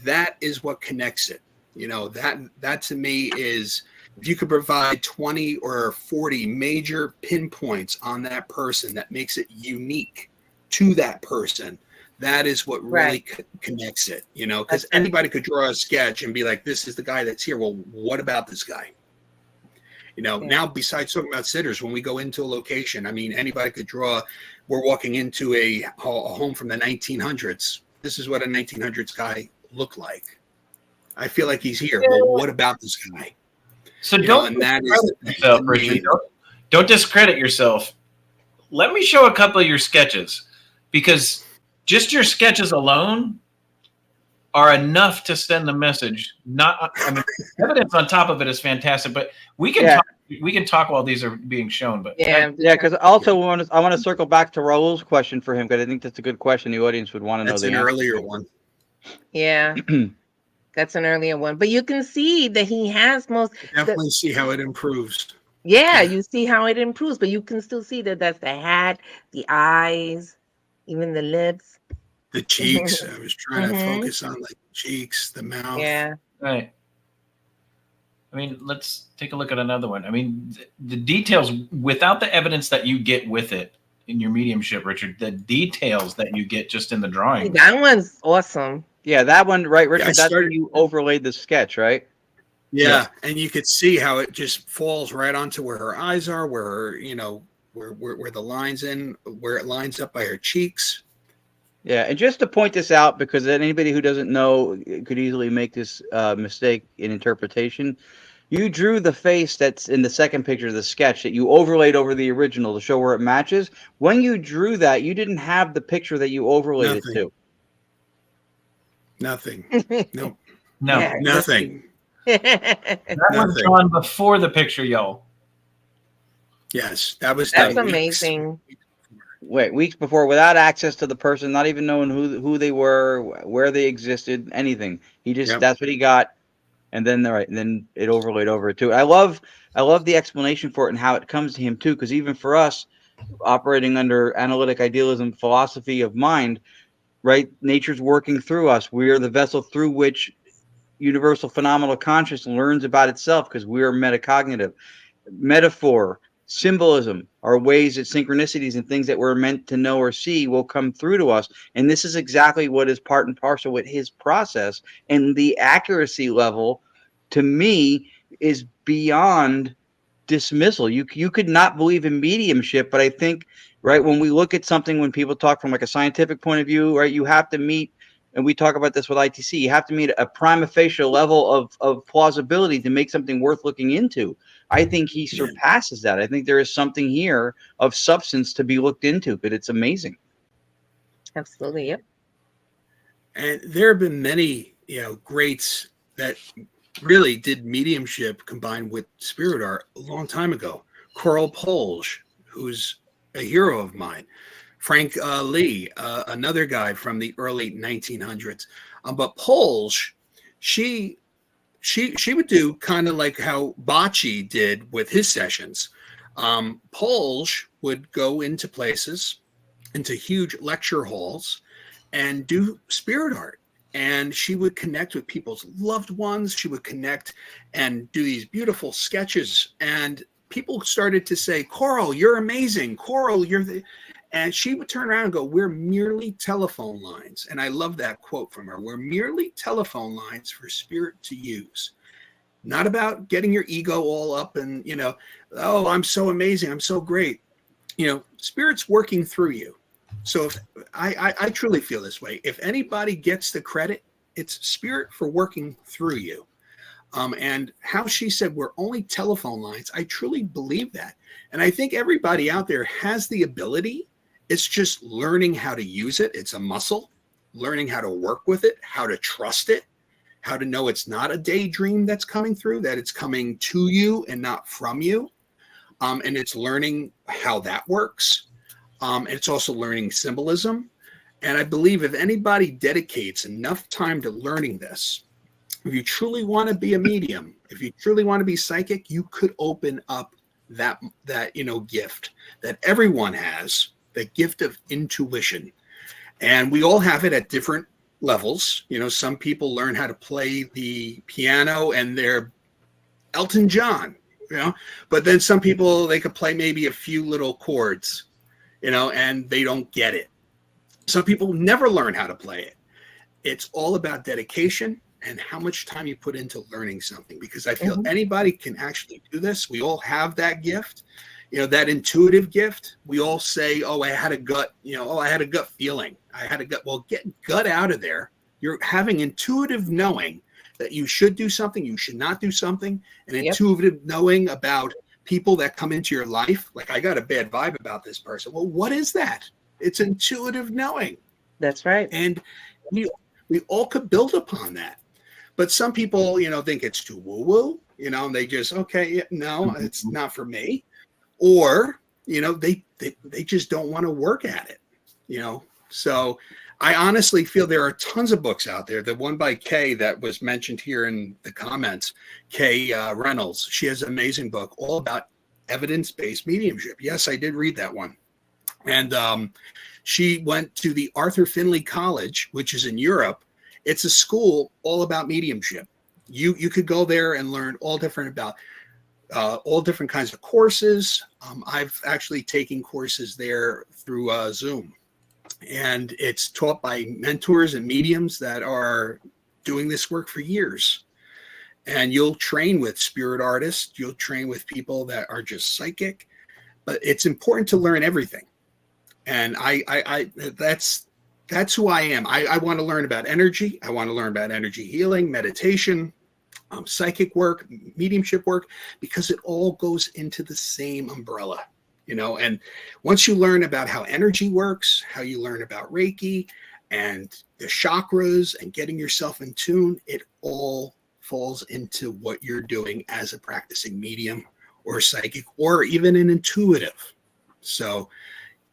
E: that is what connects it. You know, that to me is, if you could provide 20 or 40 major pinpoints on that person that makes it unique to that person, that is what really connects it, you know, because anybody could draw a sketch and be like, this is the guy that's here. Well, what about this guy? You know, now besides talking about sitters, when we go into a location, I mean, anybody could draw. We're walking into a home from the 1900s. This is what a 1900s guy looked like. I feel like he's here. Well, what about this guy?
B: So don't discredit yourself, Richard. Don't discredit yourself. Let me show a couple of your sketches, because just your sketches alone are enough to send the message. Not, I mean, evidence on top of it is fantastic, but we can talk We can talk while these are being shown, but
C: Yeah.
D: Because also I want to circle back to Raul's question for him, because I think that's a good question. The audience would want to know.
E: That's
D: the
E: an
D: answer.
E: earlier one.
C: Yeah. That's an earlier one. But you can see that he has
E: Definitely see how it improves.
C: Yeah, you see how it improves, but you can still see that that's the hat, the eyes, even the lips.
E: The cheeks. I was trying to focus on the cheeks, the mouth.
C: Yeah.
B: right. I mean, let's take a look at another one. I mean, the details without the evidence that you get with it in your mediumship, Richard, the details that you get just in the drawing.
C: That one's awesome.
D: Yeah, that one, right, Richard?
E: Yeah,
D: That's where you overlaid the sketch, right?
E: Yeah, and you could see how it just falls right onto where her eyes are, where her, where the lines where it lines up by her cheeks.
D: Yeah, and just to point this out, because anybody who doesn't know could easily make this mistake in interpretation. You drew the face that's in the second picture of the sketch that you overlaid over the original to show where it matches. When you drew that, you didn't have the picture that you overlaid it to.
E: Nothing. No.
B: No,
C: Yeah.
E: Nothing.
B: that was drawn before the picture, y'all.
E: Yes, that was
C: That's
E: done
C: amazing.
D: Weeks before, without access to the person, not even knowing who they were, where they existed, anything. He just that's what he got, and then then it overlaid over it too. I love the explanation for it and how it comes to him too, because even for us, operating under analytic idealism philosophy of mind, right? Nature's working through us. We are the vessel through which universal phenomenal consciousness learns about itself, because we are metacognitive. Metaphor, symbolism are ways that synchronicities and things that we're meant to know or see will come through to us. And this is exactly what is part and parcel with his process. And the accuracy level, to me, is beyond dismissal. You could not believe in mediumship, but I think, right, when we look at something, when people talk from like a scientific point of view, right, you have to meet, and we talk about this with ITC, you have to meet a prima facie level of plausibility to make something worth looking into. I think he surpasses that. I think there is something here of substance to be looked into, but it's amazing.
C: Absolutely, yep.
E: And there have been many, greats that really did mediumship combined with spirit art a long time ago. Coral Polge, who's a hero of mine. Frank Lee, another guy from the early 1900s. But Polge, she would do kind of like how Bocce did with his sessions. Polge would go into places, into huge lecture halls, and do spirit art. And she would connect with people's loved ones. She would connect and do these beautiful sketches. And people started to say, Coral, you're amazing. Coral, you're the... And she would turn around and go, we're merely telephone lines. And I love that quote from her. We're merely telephone lines for spirit to use. Not about getting your ego all up and, oh, I'm so amazing. I'm so great. Spirit's working through you. So if I truly feel this way. If anybody gets the credit, it's spirit for working through you. And how she said we're only telephone lines, I truly believe that. And I think everybody out there has the ability. It's just learning how to use it. It's a muscle, learning how to work with it, how to trust it, how to know it's not a daydream that's coming through, that it's coming to you and not from you. And it's learning how that works. It's also learning symbolism. And I believe if anybody dedicates enough time to learning this, if you truly want to be a medium, if you truly want to be psychic, you could open up that gift that everyone has, the gift of intuition. And we all have it at different levels. Some people learn how to play the piano and they're Elton John, but then some people, they could play maybe a few little chords, and they don't get it. Some people never learn how to play it. It's all about dedication and how much time you put into learning something, because I feel anybody can actually do this. We all have that gift, that intuitive gift. We all say, oh, I had a gut, I had a gut feeling. I had a gut. Well, get gut out of there. You're having intuitive knowing that you should do something, you should not do something, and intuitive knowing about people that come into your life. Like, I got a bad vibe about this person. Well, what is that? It's intuitive knowing.
C: That's right.
E: And we all could build upon that. But some people, think it's too woo-woo. you know, and they just, okay, yeah, no, it's not for me. Or, you know, they just don't want to work at it, you know. So I honestly feel there are tons of books out there. The one by Kay that was mentioned here in the comments, Kay Reynolds, she has an amazing book all about evidence-based mediumship. Yes, I did read that one. And she went to the Arthur Findlay College, which is in Europe. It's a school all about mediumship. You could go there and learn all different kinds of courses. I've actually taken courses there through Zoom, and it's taught by mentors and mediums that are doing this work for years. And you'll train with spirit artists. You'll train with people that are just psychic, but it's important to learn everything. And that's who I am. I want to learn about energy. I want to learn about energy healing, meditation, psychic work, mediumship work, because it all goes into the same umbrella, you know. And once you learn about how energy works, how you learn about Reiki and the chakras and getting yourself in tune, it all falls into what you're doing as a practicing medium or psychic or even an intuitive. So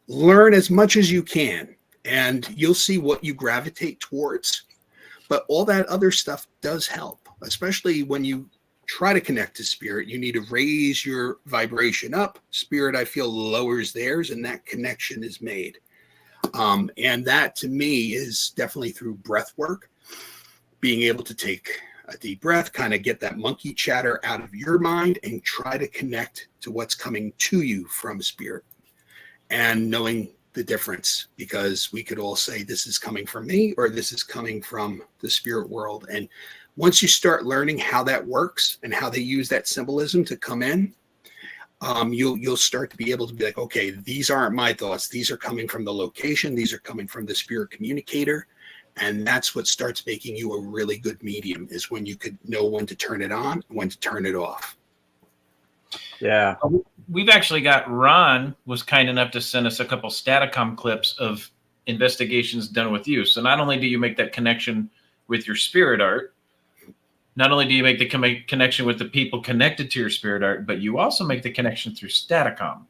E: learn as much as you can, and you'll see what you gravitate towards. But all that other stuff does help, especially when you try to connect to spirit. You need to raise your vibration up. Spirit, I feel, lowers theirs, and that connection is made. And that, to me, is definitely through breath work, being able to take a deep breath, kind of get that monkey chatter out of your mind and try to connect to what's coming to you from spirit. And knowing the difference, because we could all say this is coming from me or this is coming from the spirit world. And once you start learning how that works and how they use that symbolism to come in, you'll start to be able to be like, okay, these aren't my thoughts. These are coming from the location. These are coming from the spirit communicator. And that's what starts making you a really good medium, is when you could know when to turn it on, when to turn it off.
D: Yeah.
B: We've actually got Ron was kind enough to send us a couple Staticom clips of investigations done with you. So not only do you make that connection with your spirit art, not only do you make the connection with the people connected to your spirit art, but you also make the connection through Staticom.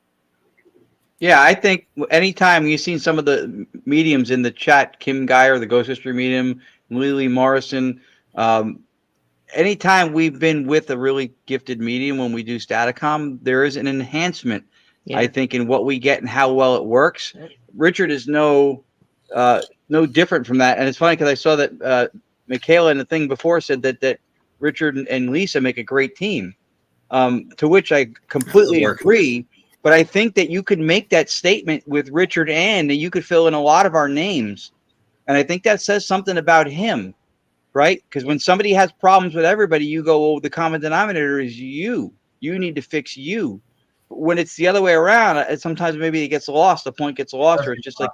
D: Yeah, I think anytime you've seen some of the mediums in the chat, Kim Geyer, the Ghost History medium, Lily Morrison, anytime we've been with a really gifted medium when we do Staticom, there is an enhancement, I think, in what we get and how well it works. Richard is no different from that. And it's funny because I saw that Michaela in the thing before said that Richard and Lisa make a great team, to which I completely agree. But I think that you could make that statement with Richard and you could fill in a lot of our names. And I think that says something about him. Right? Because when somebody has problems with everybody, you go, well, the common denominator is you. You need to fix you. When it's the other way around, sometimes maybe it gets lost. The point gets lost, or it's just like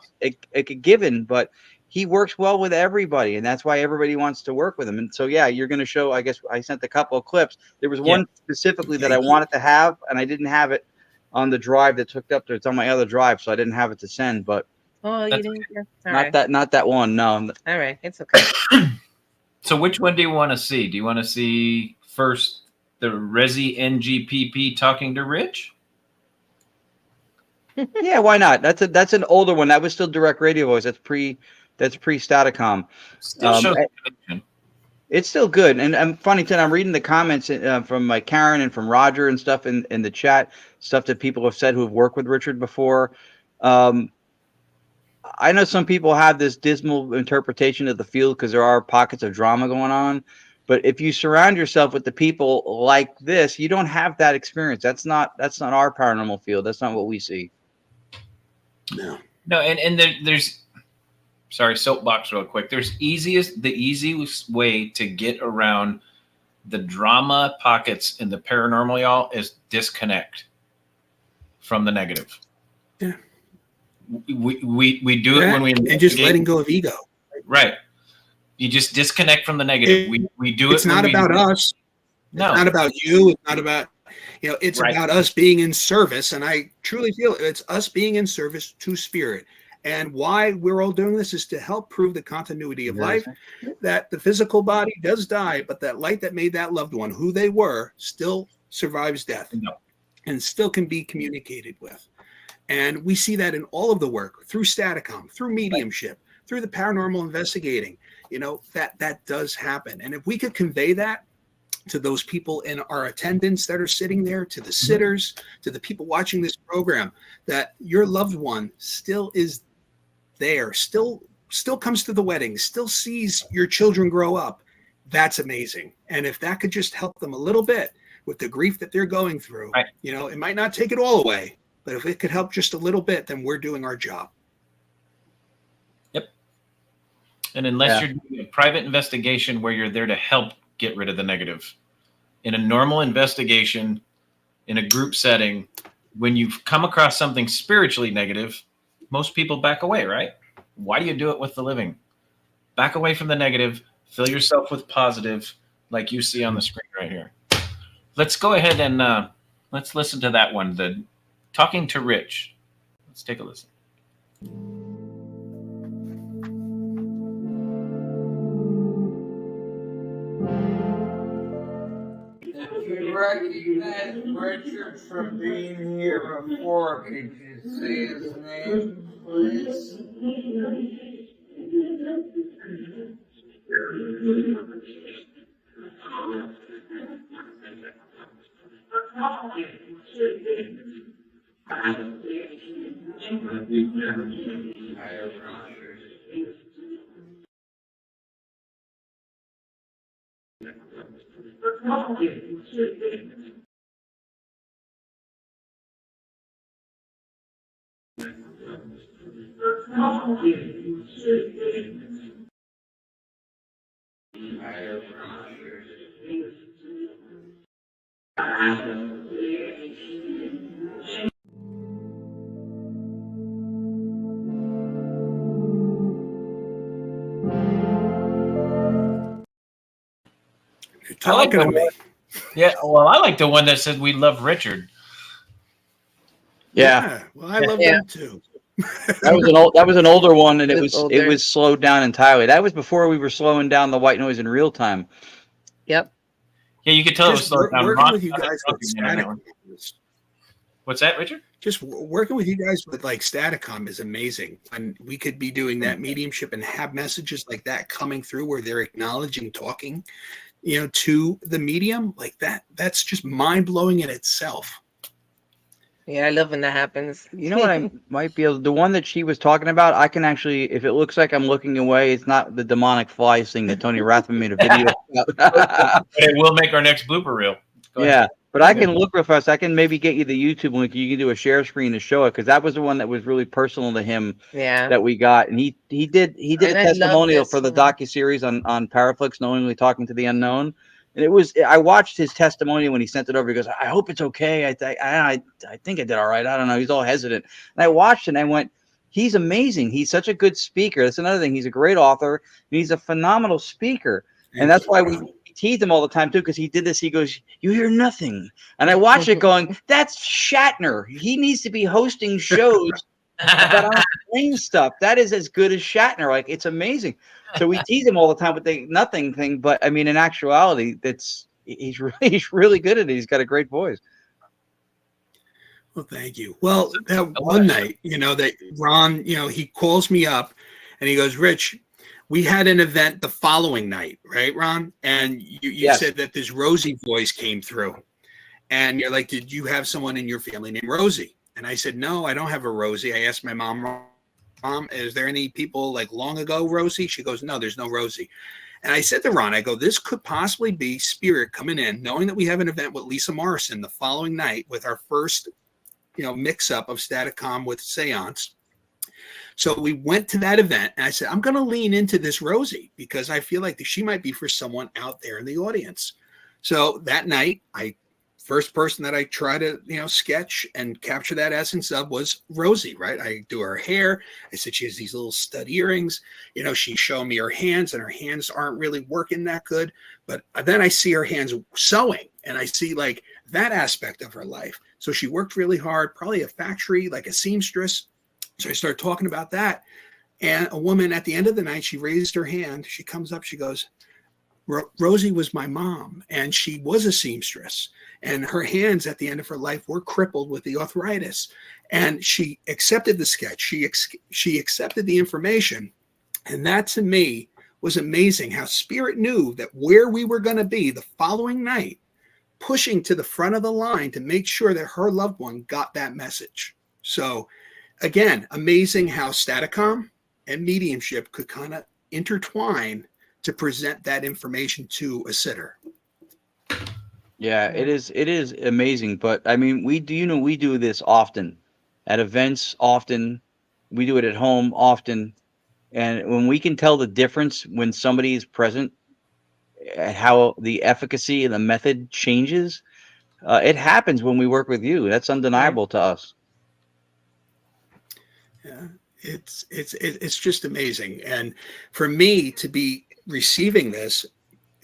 D: a given. But he works well with everybody, and that's why everybody wants to work with him. And so, yeah, you're going to show, I guess I sent a couple of clips. There was one specifically that I wanted to have, and I didn't have it on the drive that's hooked up there. It's on my other drive, so I didn't have it to send. But
C: you didn't?
D: Not that one. No.
C: All right. It's okay.
B: So which one do you want to see? Do you want to see first the Resi NGPP talking to Rich?
D: Yeah, why not? That's an older one. That was still direct radio voice. That's pre Staticom.
B: Still shows connection.
D: It's still good. And funny too, I'm reading the comments from like Karen and from Roger and stuff in the chat, stuff that people have said who have worked with Richard before. I know some people have this dismal interpretation of the field because there are pockets of drama going on. But if you surround yourself with the people like this, you don't have that experience. That's not our paranormal field. That's not what we see.
B: No, and there's sorry, soapbox real quick. The easiest way to get around the drama pockets in the paranormal, y'all, is disconnect from the negative.
E: Yeah.
B: We do it when we
E: and just letting go of ego.
B: Right. You just disconnect from the negative. We do it.
E: It's not about us.
B: No.
E: It's not about you. It's not about, it's about us being in service. And I truly feel it's us being in service to spirit And why we're all doing this is to help prove the continuity of life,
D: Exactly.
E: that the physical body does die, but that light that made that loved one who they were still survives death and still can be communicated with. And we see that in all of the work through Staticom, through mediumship, through the paranormal investigating, that does happen. And if we could convey that to those people in our attendance that are sitting there, to the sitters, to the people watching this program, that your loved one still is there, still comes to the wedding, still sees your children grow up, that's amazing. And if that could just help them a little bit with the grief that they're going through, it might not take it all away, but if it could help just a little bit, then we're doing our job.
B: Yep. And unless you're doing a private investigation where you're there to help get rid of the negative, in a normal investigation, in a group setting, when you've come across something spiritually negative, most people back away, right? Why do you do it with the living? Back away from the negative, fill yourself with positive, like you see on the screen right here. Let's go ahead and let's listen to that one, the Talking to Rich. Let's take a listen.
H: If you recognize Richard from being here before, could you say his name, please?
E: You're talking to me.
B: Yeah, well, I like the one that said we love Richard.
D: Yeah.
E: Well, I love them too.
D: That was an older one, and it
C: older.
D: was slowed down entirely. That was before we were slowing down the white noise in real time.
C: Yep.
B: Yeah, you could tell it was
E: Just
B: slowed down.
E: working
B: Ron-
E: with you guys with Staticom.
B: What's that, Richard?
E: Just working with you guys with like Staticom is amazing. And we could be doing that mediumship and have messages like that coming through where they're acknowledging, talking, to the medium like that. That's just mind blowing in itself.
C: Yeah, I love when that happens.
D: You know what I might be able the one that she was talking about, I can actually, if it looks like I'm looking away, it's not the demonic flies thing that Tony Rathman made a video about.
B: It will make our next blooper reel. Go ahead.
D: Yeah, but I can look real fast. I can maybe get you the YouTube link. You can do a share screen to show it, because that was the one that was really personal to him.
C: Yeah.
D: That we got, and he did a
C: And I love
D: testimonial
C: this
D: for the
C: one.
D: docuseries on Paraflix, Knowingly Talking to the Unknown. And I watched his testimonial when he sent it over. He goes, I hope it's okay. I think I did all right. I don't know. He's all hesitant. And I watched it and I went, he's amazing. He's such a good speaker. That's another thing. He's a great author. And he's a phenomenal speaker. And that's why we tease him all the time too, because he did this. He goes, you hear nothing. And I watch it going, that's Shatner. He needs to be hosting shows about unexplained stuff. That is as good as Shatner. Like, it's amazing. So we tease him all the time with the nothing thing, but I mean, in actuality, he's really good at it. He's got a great voice.
E: Well, thank you. Well, that one night, that Ron, he calls me up and he goes, Rich, we had an event the following night, right, Ron? And you
D: Yes.
E: said that this Rosie voice came through. And you're like, did you have someone in your family named Rosie? And I said, no, I don't have a Rosie. I asked my mom, is there any people like long ago, Rosie? She goes, no, there's no Rosie. And I said to Ron, I go, this could possibly be spirit coming in, knowing that we have an event with Lisa Morrison the following night with our first, mix up of Staticom with Seance. So we went to that event and I said, I'm going to lean into this Rosie because I feel like she might be for someone out there in the audience. So that night, first person that I try to, sketch and capture that essence of was Rosie, right? I do her hair. I said, she has these little stud earrings. She showed me her hands and her hands aren't really working that good. But then I see her hands sewing and I see like that aspect of her life. So she worked really hard, probably a factory, like a seamstress. So I started talking about that. And a woman at the end of the night, she raised her hand. She comes up, she goes, Rosie was my mom, and she was a seamstress. And her hands at the end of her life were crippled with the arthritis. And she accepted the sketch. She accepted the information. And that to me was amazing, how Spirit knew that where we were going to be the following night, pushing to the front of the line to make sure that her loved one got that message. So again, amazing how Staticom and mediumship could kind of intertwine to present that information to a sitter.
D: Yeah, it is amazing. But I mean, we do this often at events, often. We do it at home often. And when we can tell the difference when somebody is present, how the efficacy and the method changes, it happens when we work with you. That's undeniable to us.
E: Yeah, it's just amazing. And for me to be receiving this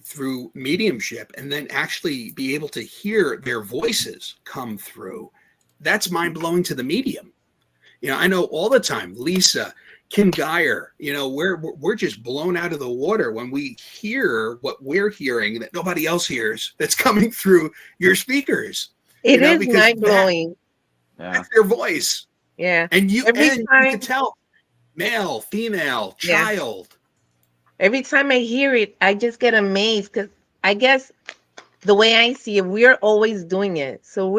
E: through mediumship and then actually be able to hear their voices come through, that's mind-blowing to the medium. You know, I know all the time, Lisa, Kim Geyer, you know, we're just blown out of the water when we hear what we're hearing that nobody else hears, that's coming through your speakers.
C: It is mind-blowing.
E: That's their voice.
C: Yeah.
E: And you can tell male, female, child.
C: Every time I hear it, I just get amazed, because I guess the way I see it, we're always doing it. So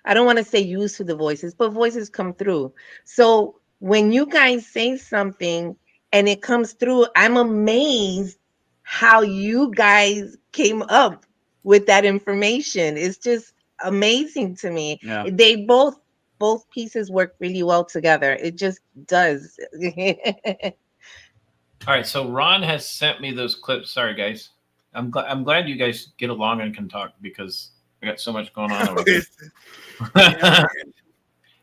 C: I don't want to say used to the voices, but voices come through. So when you guys say something and it comes through, I'm amazed how you guys came up with that information. It's just amazing to me.
D: Yeah.
C: They both pieces work really well together. It just does.
B: All right, so Ron has sent me those clips. Sorry, guys. I'm glad you guys get along and can talk, because I got so much going on over here.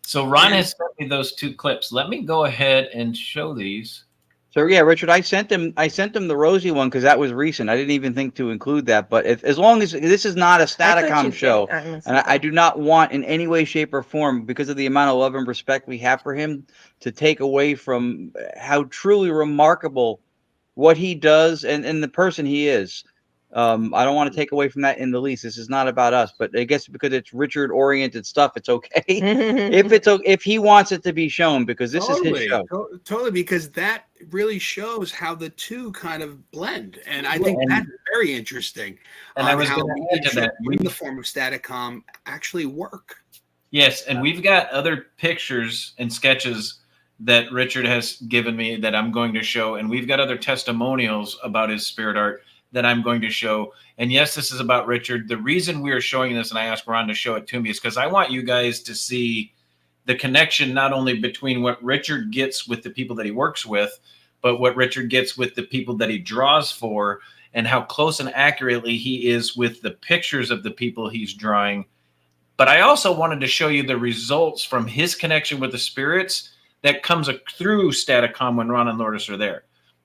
B: So Ron has sent me those 2 clips. Let me go ahead and show these.
D: So yeah, Richard, I sent him the Rosie one because that was recent. I didn't even think to include that. But as long as this is not a Staticom show, and I do not want in any way, shape, or form, because of the amount of love and respect we have for him, to take away from how truly remarkable what he does and the person he is. I don't want to take away from that in the least. This is not about us, but I guess because it's Richard oriented stuff, it's okay. if he wants it to be shown, because this is his show.
E: Totally, because that really shows how the two kind of blend, and I think that's very interesting.
B: And I was going to add to that,
E: in the form of Staticom actually work.
B: Yes, and we've got other pictures and sketches that Richard has given me that I'm going to show, and we've got other testimonials about his spirit art that I'm going to show. And yes, this is about Richard. The reason we are showing this, and I asked Ron to show it to me, is because I want you guys to see the connection not only between what Richard gets with the people that he works with, but what Richard gets with the people that he draws for, and how close and accurately he is with the pictures of the people he's drawing. But I also wanted to show you the results from his connection with the spirits that comes through Staticom when Ron and Lourdes are there.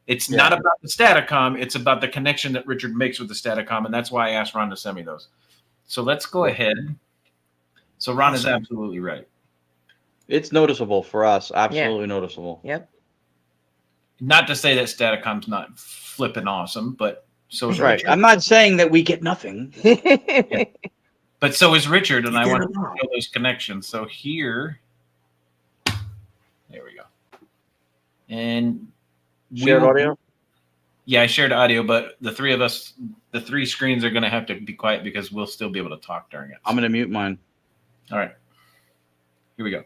B: It's not about the Staticom. It's about the connection that Richard makes with the Staticom. And that's why I asked Ron to send me those. So let's go ahead. So Ron is absolutely right.
D: It's noticeable for us. Absolutely noticeable.
C: Yep.
B: Not to say that Staticom's not flipping awesome, but so is
D: right.
B: Richard.
D: I'm not saying that we get nothing.
B: But so is Richard, and I want to show those connections. So here, there we go. And
D: shared audio?
B: Yeah, I shared audio, but the three of us, the 3 screens are going to have to be quiet because we'll still be able to talk during it.
D: I'm going to mute mine.
B: All right. Here we go.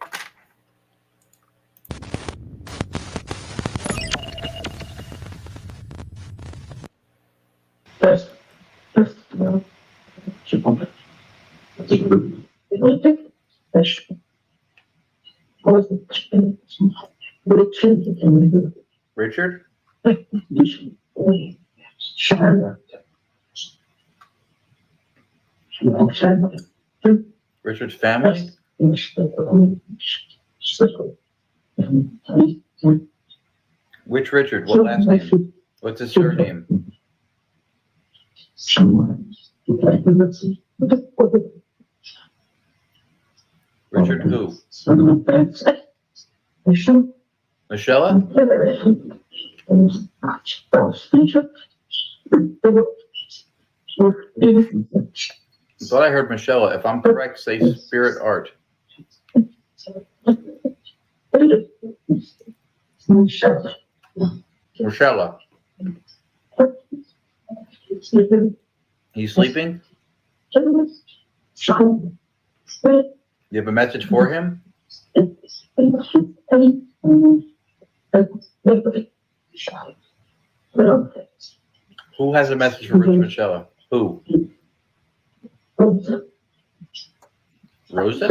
D: Richard? Richard's family? Which Richard? What last name? What's his surname? Richard who? Moschella? I thought I heard Moschella. If I'm correct, say spirit art. Moschella. He's sleeping? You have a message for him? Who has a message for Rich Moschella? Who? Rosa?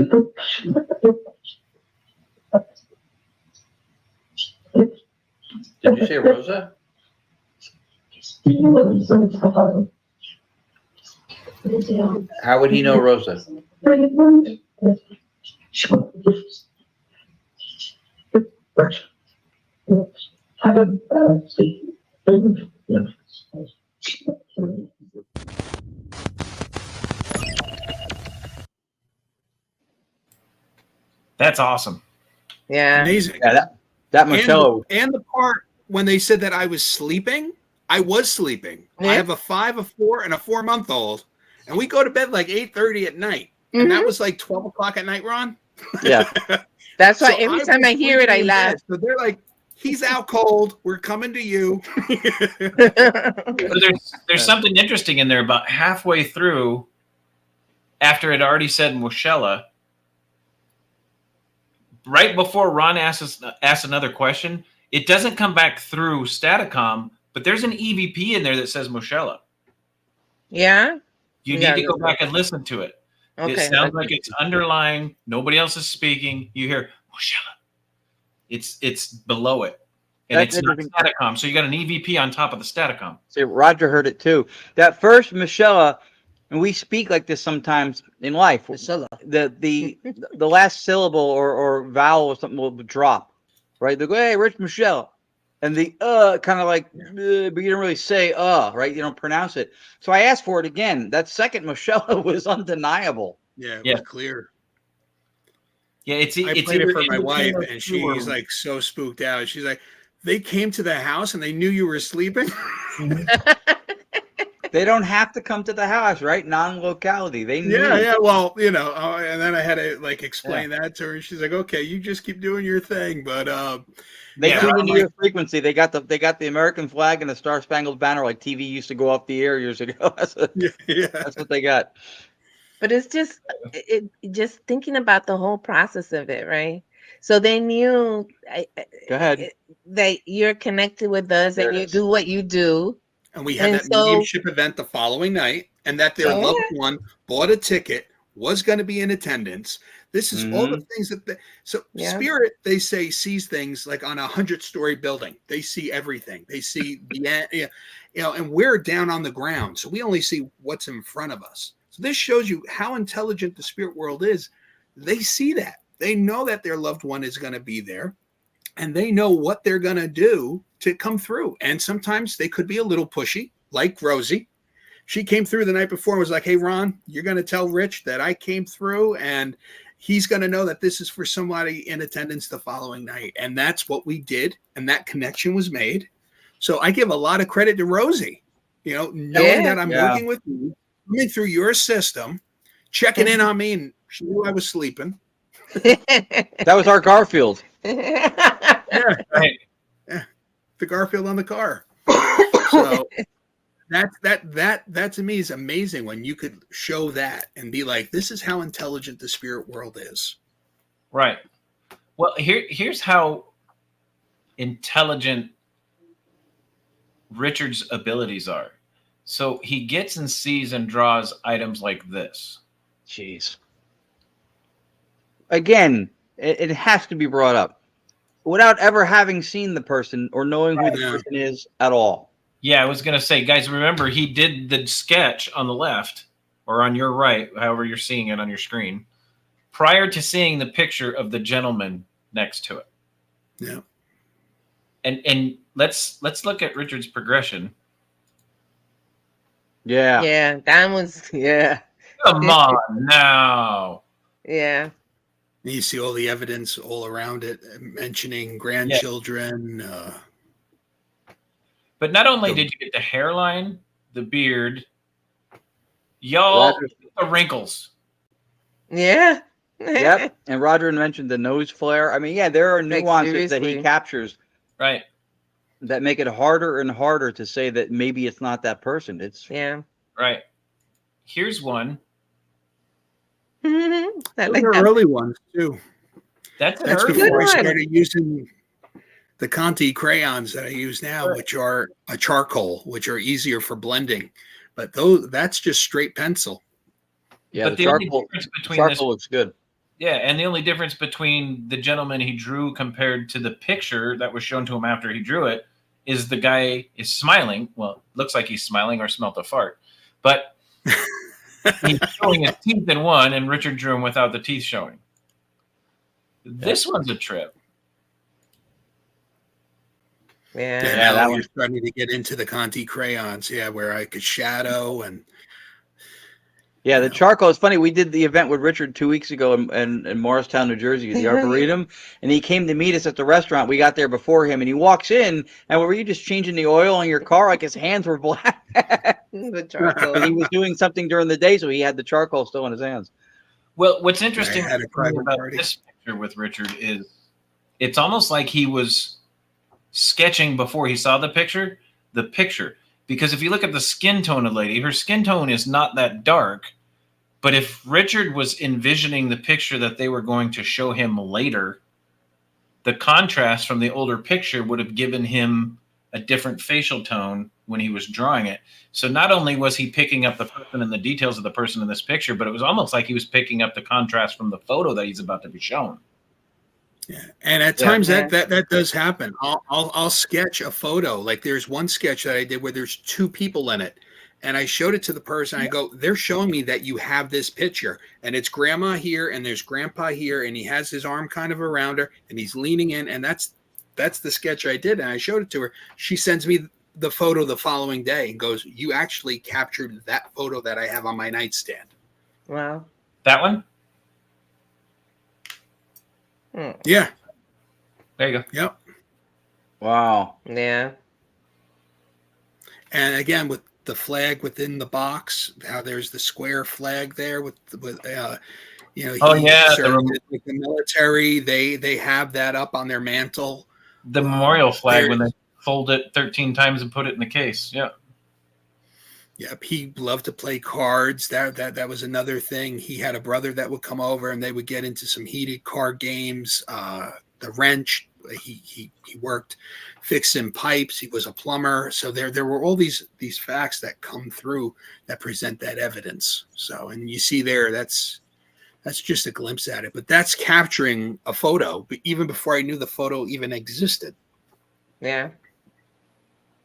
D: Did you say Rosa? How would he know Rosa?
B: That's awesome.
C: Yeah.
E: Amazing.
D: Yeah, that Moschella.
E: And the part when they said that I was sleeping, I was sleeping.
C: Yeah.
E: I have a 5, a 4, and a 4-month-old, and we go to bed like 8:30 at night, and that was like 12 o'clock at night, Ron.
D: Yeah.
C: That's why
E: So
C: every
E: was
C: time I hear it, I
E: sleeping in
C: laugh.
E: bed. So they're like, "He's out cold. We're coming to you."
B: But there's something interesting in there about halfway through, after it already said Moschella, right before Ron asks another question, it doesn't come back through Staticom, but there's an EVP in there that says Moschella.
C: Yeah.
B: You
C: Yeah,
B: need to go back and listen to it.
C: Okay.
B: It sounds like it's underlying. Nobody else is speaking. You hear Moschella. It's below it, and
D: That's
B: it's not
D: interesting.
B: Staticom. So you got an EVP on top of the Staticom.
D: See, Roger heard it too. That first Moschella, and we speak like this sometimes in life. The last syllable or vowel or something will drop, right? They go, "Hey, Rich Moschella," and the kind of like, but you don't really say right? You don't pronounce it. So I asked for it again. That second Moschella was undeniable.
E: Yeah, it
B: Yeah.
E: was clear.
B: Yeah, it's
E: I played
B: either
E: it for my
B: in
E: wife,
B: between
E: and
B: those two or-
E: she's like so spooked out. She's like, "They came to the house and they knew you were sleeping."
D: They don't have to come to the house, right? Non-locality. They knew.
E: Yeah. Well, and then I had to like explain that to her. She's like, "Okay, you just keep doing your thing," but
D: They
B: Yeah,
D: tuned
B: I'm
D: into your frequency. They got the American flag and the Star Spangled Banner, like TV used to go off the air years ago. That's what they got.
C: But it's just just thinking about the whole process of it, right? So they knew
D: Go ahead.
C: that you're connected with us
D: There
C: and
D: it
C: you
D: is.
C: do what you do.
E: And we had
C: And
E: that
C: so-
E: mediumship event the following night, and that their
C: Yeah.
E: loved one bought a ticket, was going to be in attendance. This is all the things that
C: Yeah.
E: spirit, they say, sees things like on a 100-story building. They see everything. They see and we're down on the ground, so we only see what's in front of us. So this shows you how intelligent the spirit world is. They see that. They know that their loved one is going to be there, and they know what they're going to do to come through. And sometimes they could be a little pushy, like Rosie. She came through the night before and was like, "Hey, Ron, you're going to tell Rich that I came through, and he's going to know that this is for somebody in attendance the following night." And that's what we did, and that connection was made. So I give a lot of credit to Rosie, knowing that I'm working with you, coming through your system, checking in on me, and she knew I was sleeping.
D: That was our Garfield.
E: Yeah,
B: Right.
E: the Garfield on the car. So that to me is amazing when you could show that and be like, this is how intelligent the spirit world is.
B: Right. Well, here's how intelligent Richard's abilities are. So he gets and sees and draws items like this.
D: Jeez. Again, it has to be brought up without ever having seen the person or knowing who the person is at all.
B: Yeah, I was going to say, guys, remember he did the sketch on the left or on your right, however you're seeing it on your screen, prior to seeing the picture of the gentleman next to it.
E: Yeah.
B: And let's look at Richard's progression.
D: Yeah.
C: Yeah, that was
B: Come on now.
C: Yeah.
E: You see all the evidence all around it, mentioning grandchildren.
B: But not only did you get the hairline, the beard, y'all, the wrinkles.
C: Yeah.
D: Yep. And Roger mentioned the nose flare. I mean, yeah, there are nuances that he captures.
B: Right.
D: That make it harder and harder to say that maybe it's not that person. It's
B: right. Here's one.
E: Those are early ones too.
B: That's
E: before I started using the Conti crayons that I use now, which are a charcoal, which are easier for blending. But that's just straight pencil.
D: Yeah, but the charcoal looks good.
B: Yeah, and the only difference between the gentleman he drew compared to the picture that was shown to him after he drew it is the guy is smiling. Well, looks like he's smiling or smelt a fart. But he's showing his teeth in one, and Richard drew him without the teeth showing. This one's a trip.
E: Yeah, that one's starting to get into the Conti crayons. Yeah, where I could shadow and.
D: Yeah, the charcoal is funny. We did the event with Richard 2 weeks ago in Morristown, New Jersey, the Arboretum, and he came to meet us at the restaurant. We got there before him, and he walks in, and were you just changing the oil on your car? Like his hands were black.
C: The charcoal.
D: And he was doing something during the day, so he had the charcoal still in his hands.
B: Well, what's interesting about this picture with Richard is it's almost like he was sketching before he saw the picture. Because if you look at the skin tone of the lady, her skin tone is not that dark. But if Richard was envisioning the picture that they were going to show him later, the contrast from the older picture would have given him a different facial tone when he was drawing it. So not only was he picking up the person and the details of the person in this picture, but it was almost like he was picking up the contrast from the photo that he's about to be shown.
E: Yeah, and at times that does happen. I'll sketch a photo. Like there's one sketch that I did where there's two people in it, and I showed it to the person. I go, they're showing me that you have this picture, and it's grandma here, and there's grandpa here, and he has his arm kind of around her, and he's leaning in, and that's the sketch I did, and I showed it to her. She sends me the photo the following day and goes, "You actually captured that photo that I have on my nightstand."
C: Wow,
B: that one.
E: Yeah.
B: There you go.
E: Yep.
D: Wow.
C: Yeah.
E: And again, with the flag within the box, how there's the square flag there with the military, they have that up on their mantle.
B: The memorial flag when they fold it 13 times and put it in the case. Yeah.
E: Yep, he loved to play cards. That was another thing. He had a brother that would come over, and they would get into some heated card games. The wrench, he worked fixing pipes. He was a plumber. So there were all these facts that come through that present that evidence. So, and you see there, that's just a glimpse at it. But that's capturing a photo, but even before I knew the photo even existed.
C: Yeah,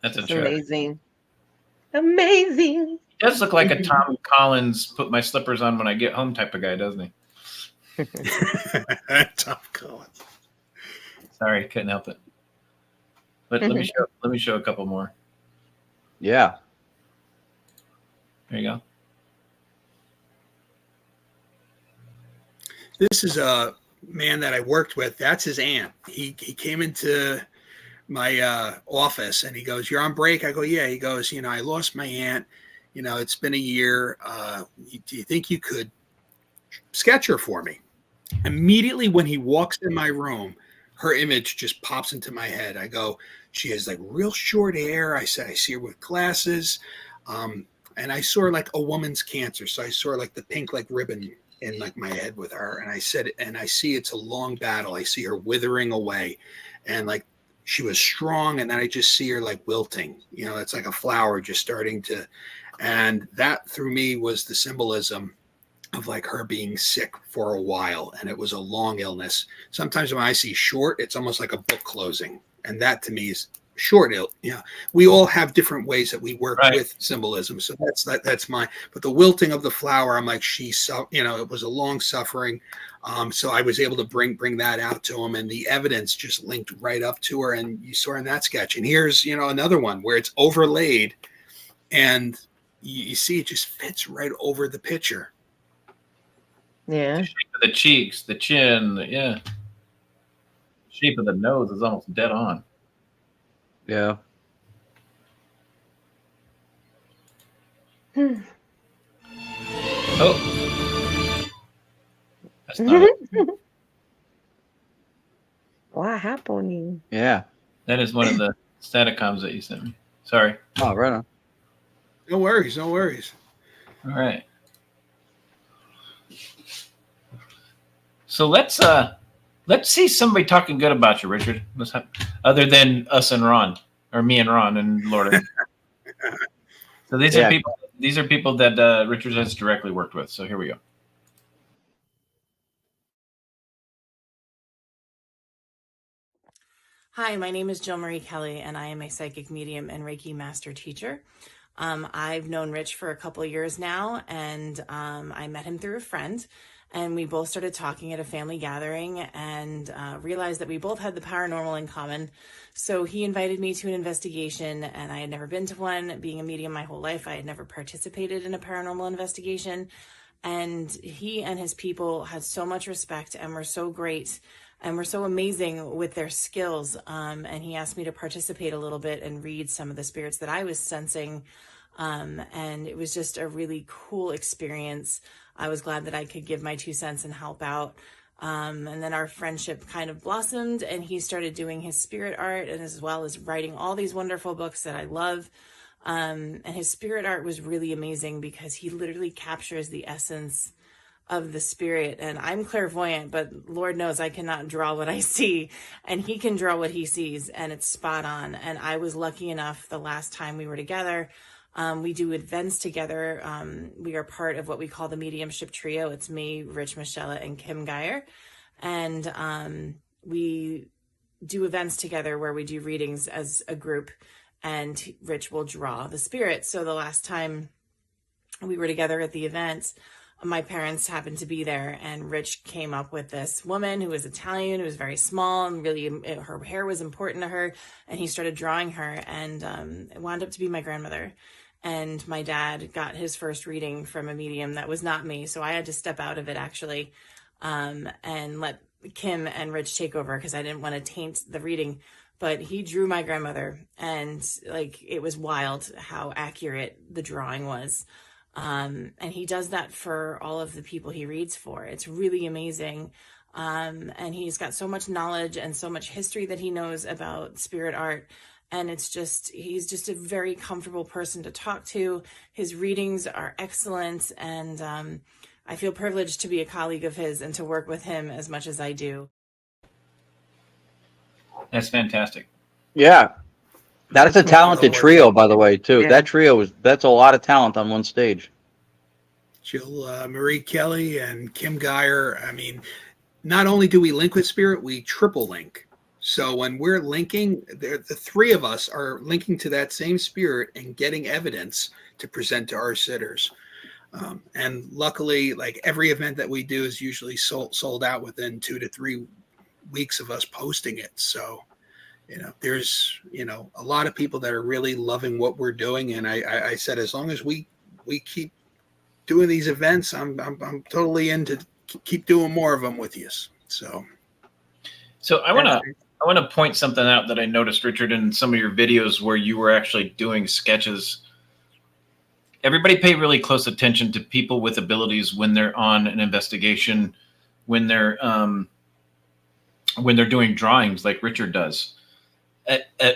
B: that's
C: amazing. Amazing.
B: He does look like a Tom Collins put my slippers on when I get home type of guy, doesn't he?
E: Tom Collins.
B: Sorry, couldn't help it. But let me show a couple more.
D: Yeah.
B: There you go.
E: This is a man that I worked with. That's his aunt. He came into my office and he goes, "You're on break?" I go, "Yeah." He goes, "I lost my aunt. It's been a year. Do you think you could sketch her for me?" Immediately when he walks in my room, her image just pops into my head. I go, "She has like real short hair." I said, "I see her with glasses." And I saw like a woman's cancer. So I saw like the pink like ribbon in like my head with her. And I said, and I see it's a long battle. I see her withering away. And like, she was strong, and then I just see her like wilting. It's like a flower just starting to, and that through me was the symbolism of like her being sick for a while, and it was a long illness. Sometimes when I see short, it's almost like a book closing, and that to me is short. We all have different ways that we work with symbolism, so that's mine. But the wilting of the flower, I'm like, it was a long suffering. So I was able to bring that out to him, and the evidence just linked right up to her. And you saw in that sketch. And here's, another one where it's overlaid, and you see it just fits right over the picture.
C: Yeah.
B: The shape of the cheeks, the chin, yeah. Shape of the nose is almost dead on.
D: Yeah.
B: Oh. That's not it.
C: What happened?
D: Yeah.
B: That is one of the staticoms that you sent me. Sorry.
D: Oh, right on.
E: No worries, no worries.
B: All right. So let's see somebody talking good about you, Richard. Other than us and Ron, or me and Ron and Lorda. So these are people. These are people that Richard has directly worked with. So here we go.
I: Hi, my name is Jill Marie Kelly, and I am a psychic medium and Reiki master teacher. I've known Rich for a couple of years now, and I met him through a friend, and we both started talking at a family gathering and realized that we both had the paranormal in common. So he invited me to an investigation, and I had never been to one. Being a medium my whole life, I had never participated in a paranormal investigation. And he and his people had so much respect and were so great and were so amazing with their skills. And he asked me to participate a little bit and read some of the spirits that I was sensing. And it was just a really cool experience. I was glad that I could give my 2 cents and help out. And then our friendship kind of blossomed, and he started doing his spirit art, and as well as writing all these wonderful books that I love. And his spirit art was really amazing because he literally captures the essence of the spirit. And I'm clairvoyant, but Lord knows I cannot draw what I see, and he can draw what he sees, and it's spot on. And I was lucky enough the last time we were together. We do events together. We are part of what we call the Mediumship trio. It's me, Rich Moschella, and Kim Geyer. And we do events together where we do readings as a group, and Rich will draw the spirit. So the last time we were together at the event, my parents happened to be there, and Rich came up with this woman who was Italian, who was very small, and really her hair was important to her, and he started drawing her, and it wound up to be my grandmother. And my dad got his first reading from a medium that was not me, so I had to step out of it actually, and let Kim and Rich take over because I didn't want to taint the reading. But he drew my grandmother, and like it was wild how accurate the drawing was. And he does that for all of the people he reads for. It's really amazing. And he's got so much knowledge and so much history that he knows about spirit art. And it's just, he's just a very comfortable person to talk to. His readings are excellent. And I feel privileged to be a colleague of his and to work with him as much as I do.
B: That's fantastic.
D: Yeah. That's a talented trio, by the way, too. Yeah. That trio that's a lot of talent on one stage.
E: Jill Marie Kelly and Kim Geyer. I mean, not only do we link with spirit, we triple link. So when we're linking, the three of us are linking to that same spirit and getting evidence to present to our sitters. And luckily, like every event that we do is usually sold out within 2 to 3 weeks of us posting it. So, there's, a lot of people that are really loving what we're doing. And I said, as long as we keep doing these events, I'm totally in to keep doing more of them with you. So
B: I want to point something out that I noticed, Richard, in some of your videos where you were actually doing sketches. Everybody pay really close attention to people with abilities when they're on an investigation, when they're doing drawings like Richard does.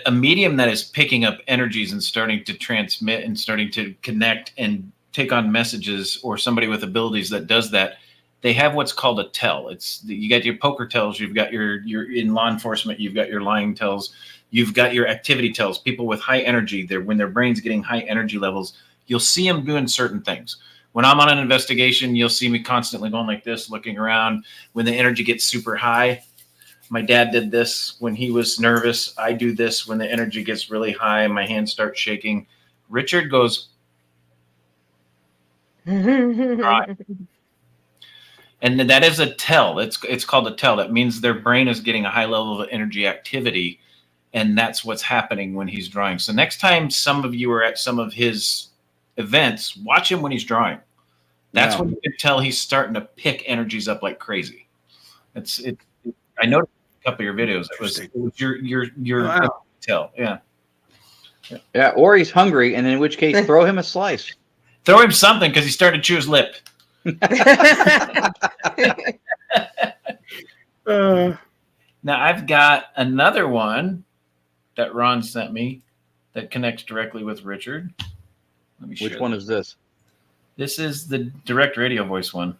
B: A medium that is picking up energies and starting to transmit and starting to connect and take on messages, or somebody with abilities that does that, they have what's called a tell. You got your poker tells, you've got your in law enforcement, you've got your lying tells, you've got your activity tells. People with high energy, when their brain's getting high energy levels, you'll see them doing certain things. When I'm on an investigation, you'll see me constantly going like this, looking around. When the energy gets super high, my dad did this when he was nervous. I do this when the energy gets really high, my hands start shaking. Richard goes, right. And that is a tell. It's called a tell. That means their brain is getting a high level of energy activity, and that's what's happening when he's drawing. So next time some of you are at some of his events, watch him when he's drawing. That's
D: Yeah.
B: when you can tell he's starting to pick energies up like crazy. I noticed a couple of your videos. It was your
E: Wow.
B: tell. Yeah.
D: Yeah, or he's hungry, and in which case, throw him a slice.
B: Throw him something because he started to chew his lip. Now I've got another one that Ron sent me that connects directly with Richard. Let me.
D: Which one is this?
B: This is the direct radio voice one.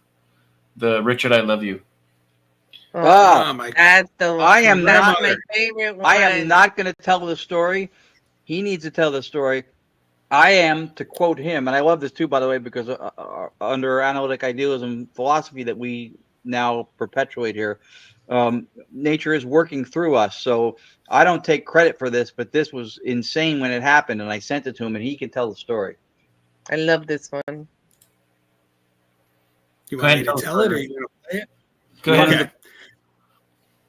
B: The Richard, I love you.
D: Oh,
E: my God.
C: That's the
D: I am
C: one of
D: not-
C: my favorite one.
D: I am not going to tell the story. He needs to tell the story. I am, to quote him, and I love this too, by the way, because under analytic idealism philosophy that we now perpetuate here, nature is working through us. So I don't take credit for this, but this was insane when it happened, and I sent it to him, and he can tell the story.
C: I love this one.
E: You
B: Go
E: want
B: ahead
E: me to
B: and
E: tell it, or you want to play it?
B: Go ahead.
E: Okay.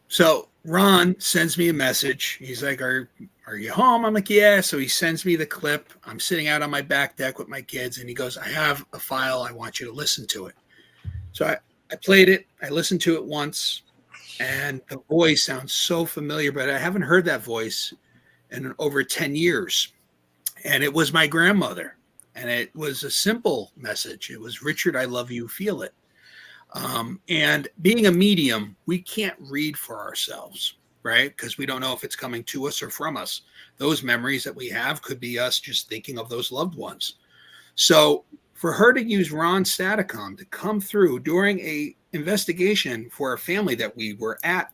E: So Ron sends me a message. He's like, are you home? I'm like, yeah. So he sends me the clip. I'm sitting out on my back deck with my kids, and he goes, I have a file. I want you to listen to it. So I played it. I listened to it once, and the voice sounds so familiar, but I haven't heard that voice in over 10 years. And it was my grandmother. And it was a simple message. It was, Richard, I love you, feel it. And being a medium, we can't read for ourselves, right? Because we don't know if it's coming to us or from us. Those memories that we have could be us just thinking of those loved ones. So for her to use Ron Staticom to come through during a investigation for a family that we were at,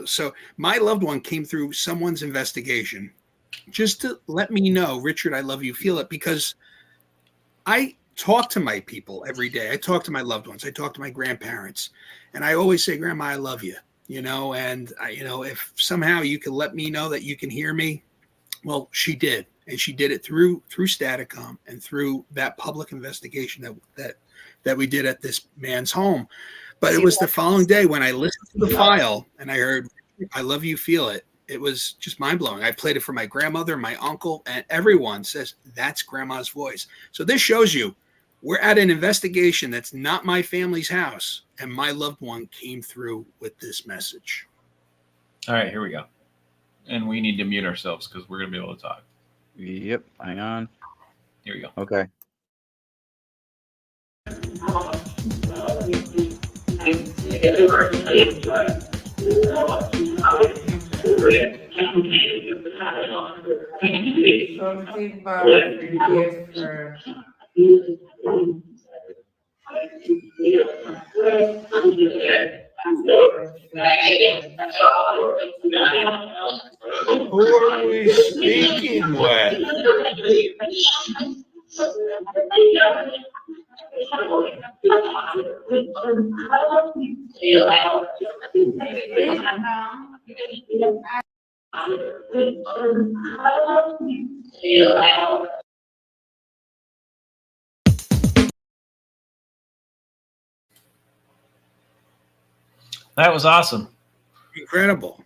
E: so my loved one came through someone's investigation just to let me know, Richard, I love you, feel it, because I talk to my people every day. I talk to my loved ones. I talk to my grandparents, and I always say, Grandma, I love you, and if somehow you can let me know that you can hear me, well, she did. And she did it through Staticom and through that public investigation that we did at this man's home. But it was the following day when I listened to the file and I heard, I love you, feel it. It was just mind blowing. I played it for my grandmother, my uncle, and everyone says that's Grandma's voice. So this shows you we're at an investigation that's not my family's house, and my loved one came through with this message.
B: All right, here we go. And we need to mute ourselves because we're going to be able to talk.
D: Yep, hang on.
B: Here we go.
D: Okay.
H: Who are we speaking with?
B: That was awesome.
E: Incredible.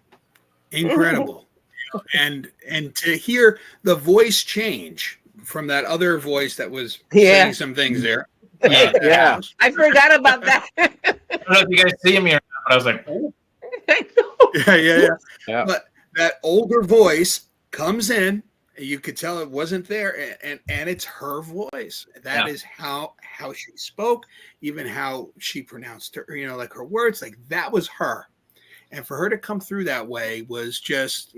E: And to hear the voice change from that other voice that was saying some things there.
D: Yeah.
C: I forgot about that.
B: I don't know if you guys see me or not, but I was like, oh.
E: Yeah. But that older voice comes in, and you could tell it wasn't there, and it's her voice. That is how she spoke, even how she pronounced her, like her words, like that was her. And for her to come through that way was just,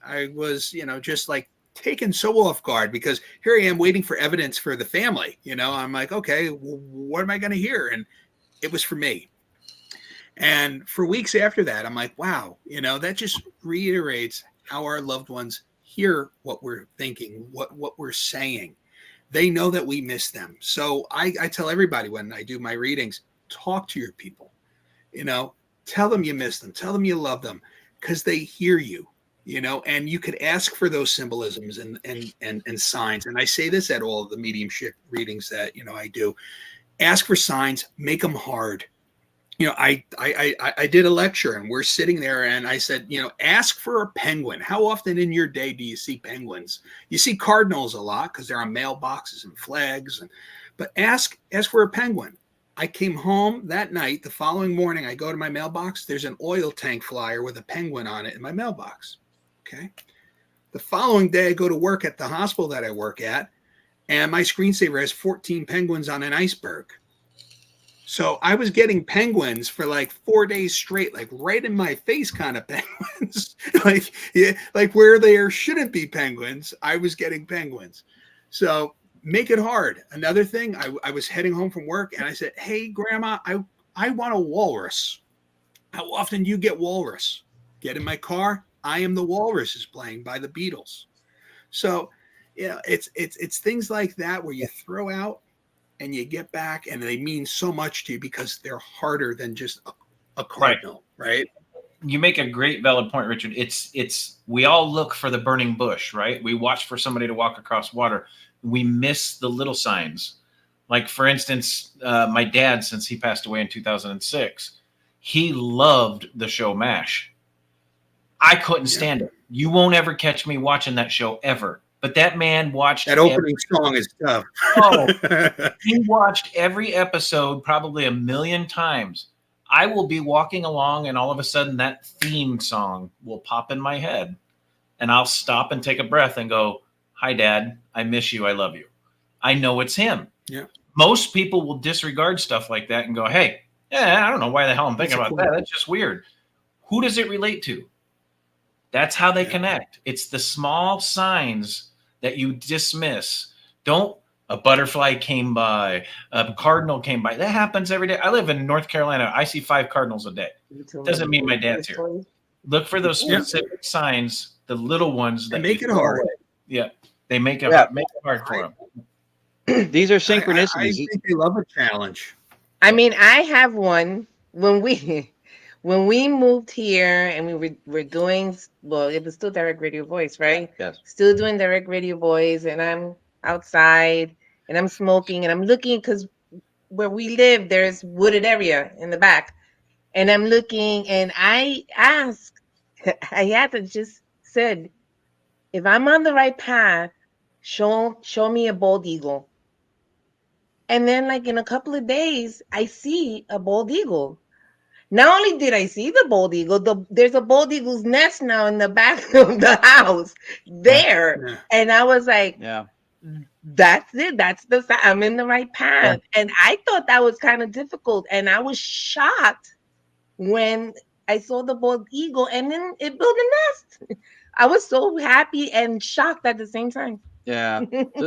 E: I was, just like taken so off guard, because here I am waiting for evidence for the family. I'm like, okay, what am I going to hear? And it was for me. And for weeks after that, I'm like, wow, that just reiterates how our loved ones hear what we're thinking, what we're saying. They know that we miss them. So I tell everybody when I do my readings, talk to your people, tell them you miss them, tell them you love them, because they hear you, and you could ask for those symbolisms and signs. And I say this at all of the mediumship readings that, I do. Ask for signs, make them hard. I did a lecture, and we're sitting there, and I said, ask for a penguin. How often in your day do you see penguins? You see cardinals a lot because they're on mailboxes and flags, But ask for a penguin. I came home that night. The following morning, I go to my mailbox. There's an oil tank flyer with a penguin on it in my mailbox. Okay. The following day, I go to work at the hospital that I work at, and my screensaver has 14 penguins on an iceberg. So I was getting penguins for like 4 days straight, like right in my face kind of penguins. like where there shouldn't be penguins, I was getting penguins. So make it hard. Another thing, I was heading home from work and I said, hey, Grandma, I want a walrus. How often do you get walrus? Get in my car. I Am the Walrus is playing by the Beatles. So, you know, it's things like that where you throw out and you get back and they mean so much to you because they're harder than just a cardinal, right?
B: You make a great valid point, Richard. It's we all look for the burning bush, right? We watch for somebody to walk across water. We miss the little signs. Like, for instance, my dad, since he passed away in 2006, he loved the show MASH. I couldn't stand it. You won't ever catch me watching that show ever. But that man watched
E: that opening song is tough.
B: He watched every episode probably 1 million times. I will be walking along and all of a sudden that theme song will pop in my head and I'll stop and take a breath and go, hi, Dad. I miss you. I love you. I know it's him.
E: Yeah.
B: Most people will disregard stuff like that and go, hey, yeah, I don't know why the hell I'm thinking about that. That's just weird. Who does it relate to? That's how they connect. It's the small signs that you dismiss. A butterfly came by, a cardinal came by. That happens every day. I live in North Carolina. I see 5 cardinals a day. Doesn't mean my dad's here. Look for those specific signs, the little ones that
E: make it hard.
B: Yeah, they make it hard for them.
D: These are synchronicities.
E: I think they love a challenge.
C: I mean, I have one. When we moved here and we were doing, well, it was still direct radio voice, right?
D: Yes.
C: Still doing direct radio voice, and I'm outside and I'm smoking and I'm looking because where we live, there's wooded area in the back. And I'm looking and I just said, if I'm on the right path, show me a bald eagle. And then like in a couple of days, I see a bald eagle. Not only did I see the bald eagle, there's a bald eagle's nest now in the back of the house there. Yeah. And I was like, that's it. I'm in the right path. Yeah. And I thought that was kind of difficult. And I was shocked when I saw the bald eagle and then it built a nest. I was so happy and shocked at the same time.
D: Yeah,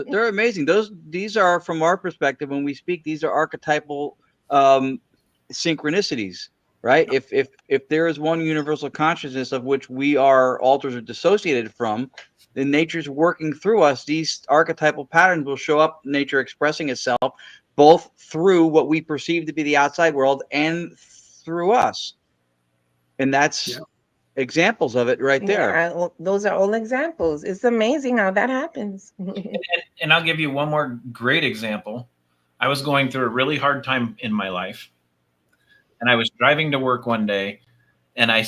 D: they're amazing. These are, from our perspective, when we speak, these are archetypal synchronicities. Right. If there is one universal consciousness of which we are alters or dissociated from, then nature's working through us. These archetypal patterns will show up, nature expressing itself both through what we perceive to be the outside world and through us. And that's examples of it right there.
C: Yeah, those are all examples. It's amazing how that happens.
B: And I'll give you one more great example. I was going through a really hard time in my life. And I was driving to work one day, and I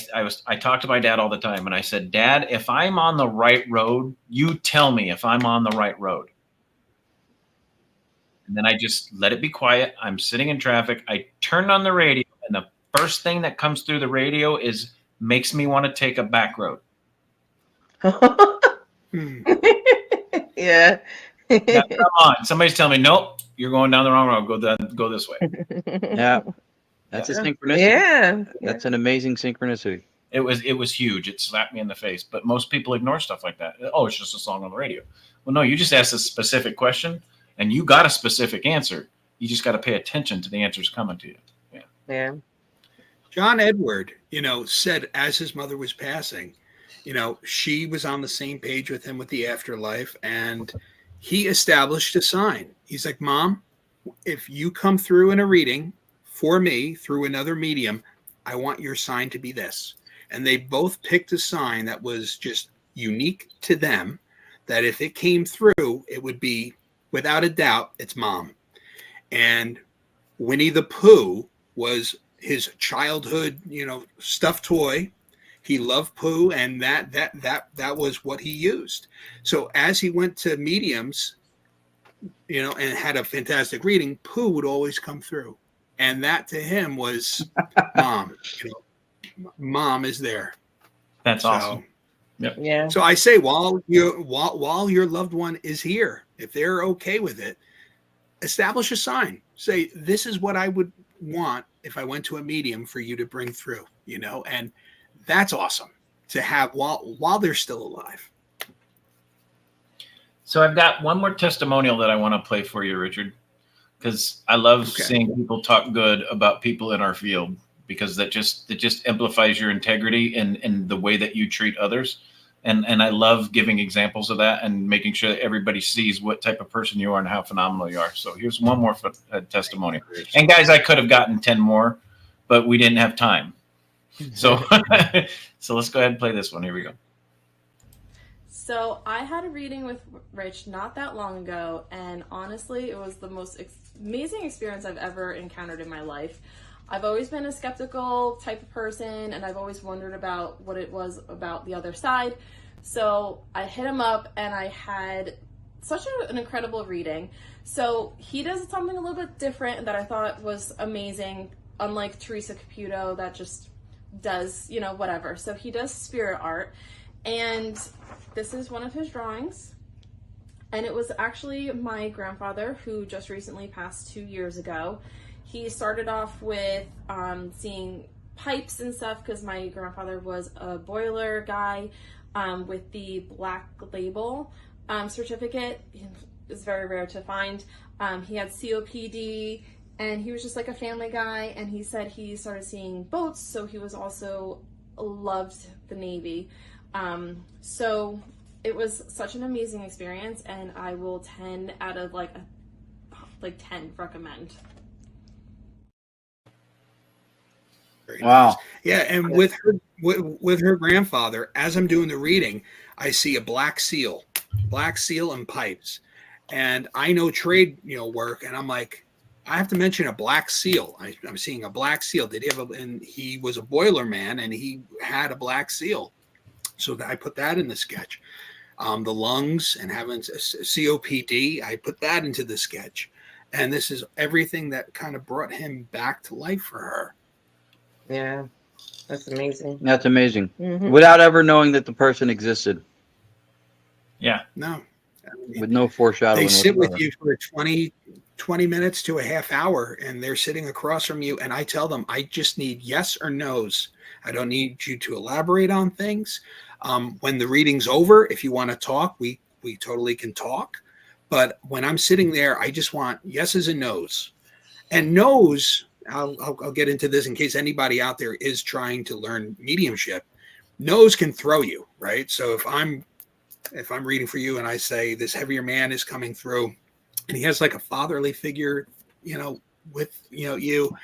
B: talked to my dad all the time, and I said, Dad, if I'm on the right road, you tell me if I'm on the right road. And then I just let it be quiet. I'm sitting in traffic. I turned on the radio, and the first thing that comes through the radio makes me want to take a back road.
C: Yeah.
B: Now, come on. Somebody's telling me, nope, you're going down the wrong road. Go this way.
D: Yeah. That's a synchronicity.
C: Yeah.
D: That's an amazing synchronicity.
B: It was huge. It slapped me in the face. But most people ignore stuff like that. Oh, it's just a song on the radio. Well, no, you just asked a specific question and you got a specific answer. You just got to pay attention to the answers coming to you. Yeah.
C: Yeah.
E: John Edward, said as his mother was passing, she was on the same page with him with the afterlife, and he established a sign. He's like, Mom, if you come through in a reading for me through another medium, I want your sign to be this. And they both picked a sign that was just unique to them, that if it came through, it would be, without a doubt, it's Mom. And Winnie the Pooh was his childhood, stuffed toy. He loved Pooh, and that was what he used. So as he went to mediums, and had a fantastic reading, Pooh would always come through. And that to him was mom. Mom is there.
B: That's awesome.
C: Yep. Yeah.
E: So I say, while your loved one is here, if they're okay with it, establish a sign. Say, this is what I would want if I went to a medium for you to bring through, and that's awesome to have while they're still alive.
B: So I've got one more testimonial that I want to play for you, Richard, because I love seeing people talk good about people in our field, because it just amplifies your integrity and the way that you treat others. And I love giving examples of that and making sure that everybody sees what type of person you are and how phenomenal you are. So here's one more testimonial. And guys, I could have gotten 10 more, but we didn't have time. So, so let's go ahead and play this one. Here we go.
J: So I had a reading with Rich not that long ago, and honestly, it was the most amazing experience I've ever encountered in my life. I've always been a skeptical type of person, and I've always wondered about what it was about the other side. So I hit him up, and I had such an incredible reading. So he does something a little bit different that I thought was amazing, unlike Teresa Caputo that just does, whatever. So he does spirit art, and this is one of his drawings. And it was actually my grandfather, who just recently passed 2 years ago. He started off with seeing pipes and stuff, because my grandfather was a boiler guy with the black label certificate. It's very rare to find. He had COPD, and he was just like a family guy. And he said he started seeing boats, so he was also loved the Navy. So it was such an amazing experience, and I will 10 out of like 10 recommend.
D: Wow.
E: Nice. Yeah, and with her grandfather, as I'm doing the reading, I see a black seal and pipes, and I know trade work, and I'm like, I have to mention a black seal. I'm seeing a black seal. Did he have and he was a boiler man, and he had a black seal, so I put that in the sketch. The lungs and having COPD, I put that into the sketch, and this is everything that kind of brought him back to life for her.
C: Yeah, that's amazing.
D: That's amazing. Mm-hmm. Without ever knowing that the person existed.
B: Yeah.
E: No.
D: With no foreshadowing.
E: They sit with you for 20 minutes to a half hour, and they're sitting across from you, and I tell them, I just need yes or no's. I don't need you to elaborate on things. When the reading's over, if you want to talk, we totally can talk. But when I'm sitting there, I just want yeses and no's. And no's, I'll get into this in case anybody out there is trying to learn mediumship. No's can throw you, right? So if I'm reading for you and I say this heavier man is coming through, and he has like a fatherly figure, with you,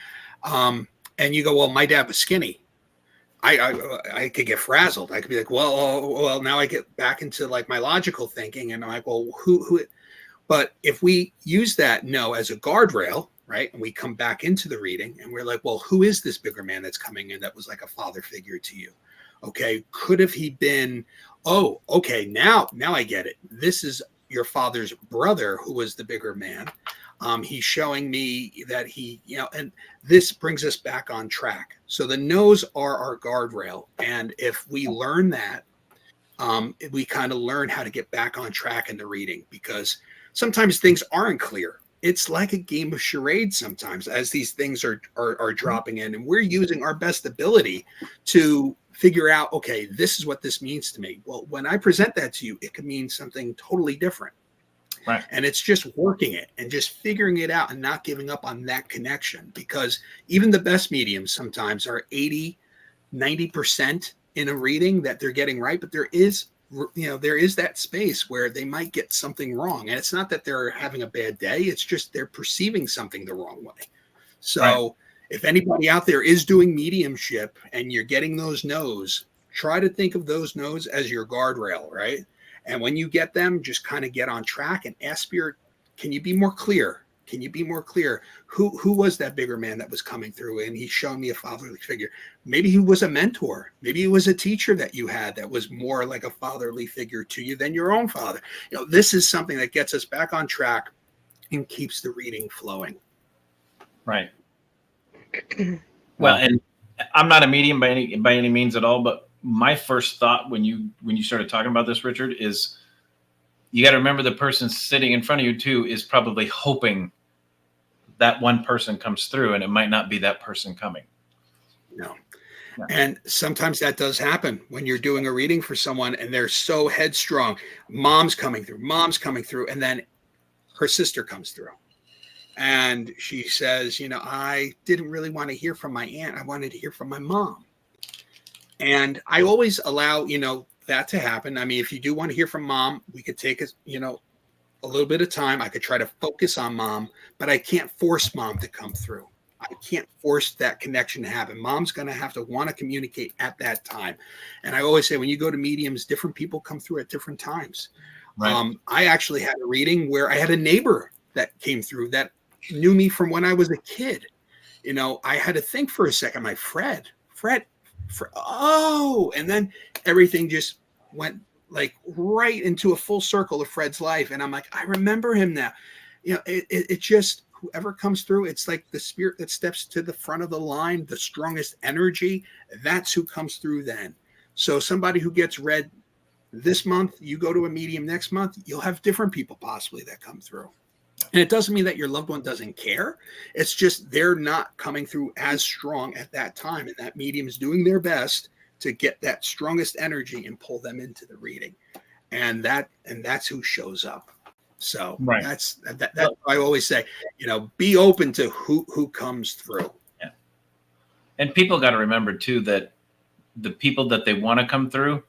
E: and you go, well, my dad was skinny. I could get frazzled. I could be like, well, now I get back into like my logical thinking, and I'm like, well, who? But if we use that no as a guardrail, right, and we come back into the reading, and we're like, well, who is this bigger man that's coming in that was like a father figure to you? Okay, could have he been? Oh, okay, now I get it. This is your father's brother who was the bigger man. He's showing me that he, and this brings us back on track. So the no's are our guardrail. And if we learn that, we kind of learn how to get back on track in the reading, because sometimes things aren't clear. It's like a game of charades sometimes as these things are dropping in, and we're using our best ability to figure out, okay, this is what this means to me. Well, when I present that to you, it could mean something totally different.
B: Right.
E: And it's just working it and just figuring it out and not giving up on that connection, because even the best mediums sometimes are 80-90% in a reading that they're getting right. But there is that space where they might get something wrong. And it's not that they're having a bad day. It's just they're perceiving something the wrong way. So right. If anybody out there is doing mediumship and you're getting those no's, try to think of those no's as your guardrail, right? And when you get them, just kind of get on track and ask Spirit, can you be more clear? Can you be more clear? Who was that bigger man that was coming through? And he's showing me a fatherly figure. Maybe he was a mentor. Maybe he was a teacher that you had that was more like a fatherly figure to you than your own father. This is something that gets us back on track and keeps the reading flowing.
B: Right. Well, and I'm not a medium by any means at all, but my first thought when you started talking about this, Richard, is you got to remember the person sitting in front of you too is probably hoping that one person comes through, and it might not be that person coming.
E: No. And sometimes that does happen when you're doing a reading for someone and they're so headstrong. Mom's coming through, and then her sister comes through. And she says, I didn't really want to hear from my aunt. I wanted to hear from my mom. And I always allow, that to happen. I mean, if you do want to hear from mom, we could take a little bit of time. I could try to focus on mom, but I can't force mom to come through. I can't force that connection to happen. Mom's going to have to want to communicate at that time. And I always say, when you go to mediums, different people come through at different times. Right. I actually had a reading where I had a neighbor that came through that knew me from when I was a kid. I had to think for a second, Fred, oh, and then everything just went like right into a full circle of Fred's life. And I'm like, I remember him now. It just, whoever comes through, it's like the spirit that steps to the front of the line, the strongest energy, that's who comes through then. So somebody who gets read this month, you go to a medium next month, you'll have different people possibly that come through. And it doesn't mean that your loved one doesn't care. It's just they're not coming through as strong at that time. And that medium is doing their best to get that strongest energy and pull them into the reading. And that's who shows up. So right. That's I always say, be open to who comes through.
B: Yeah. And people got to remember too, that the people that they want to come through,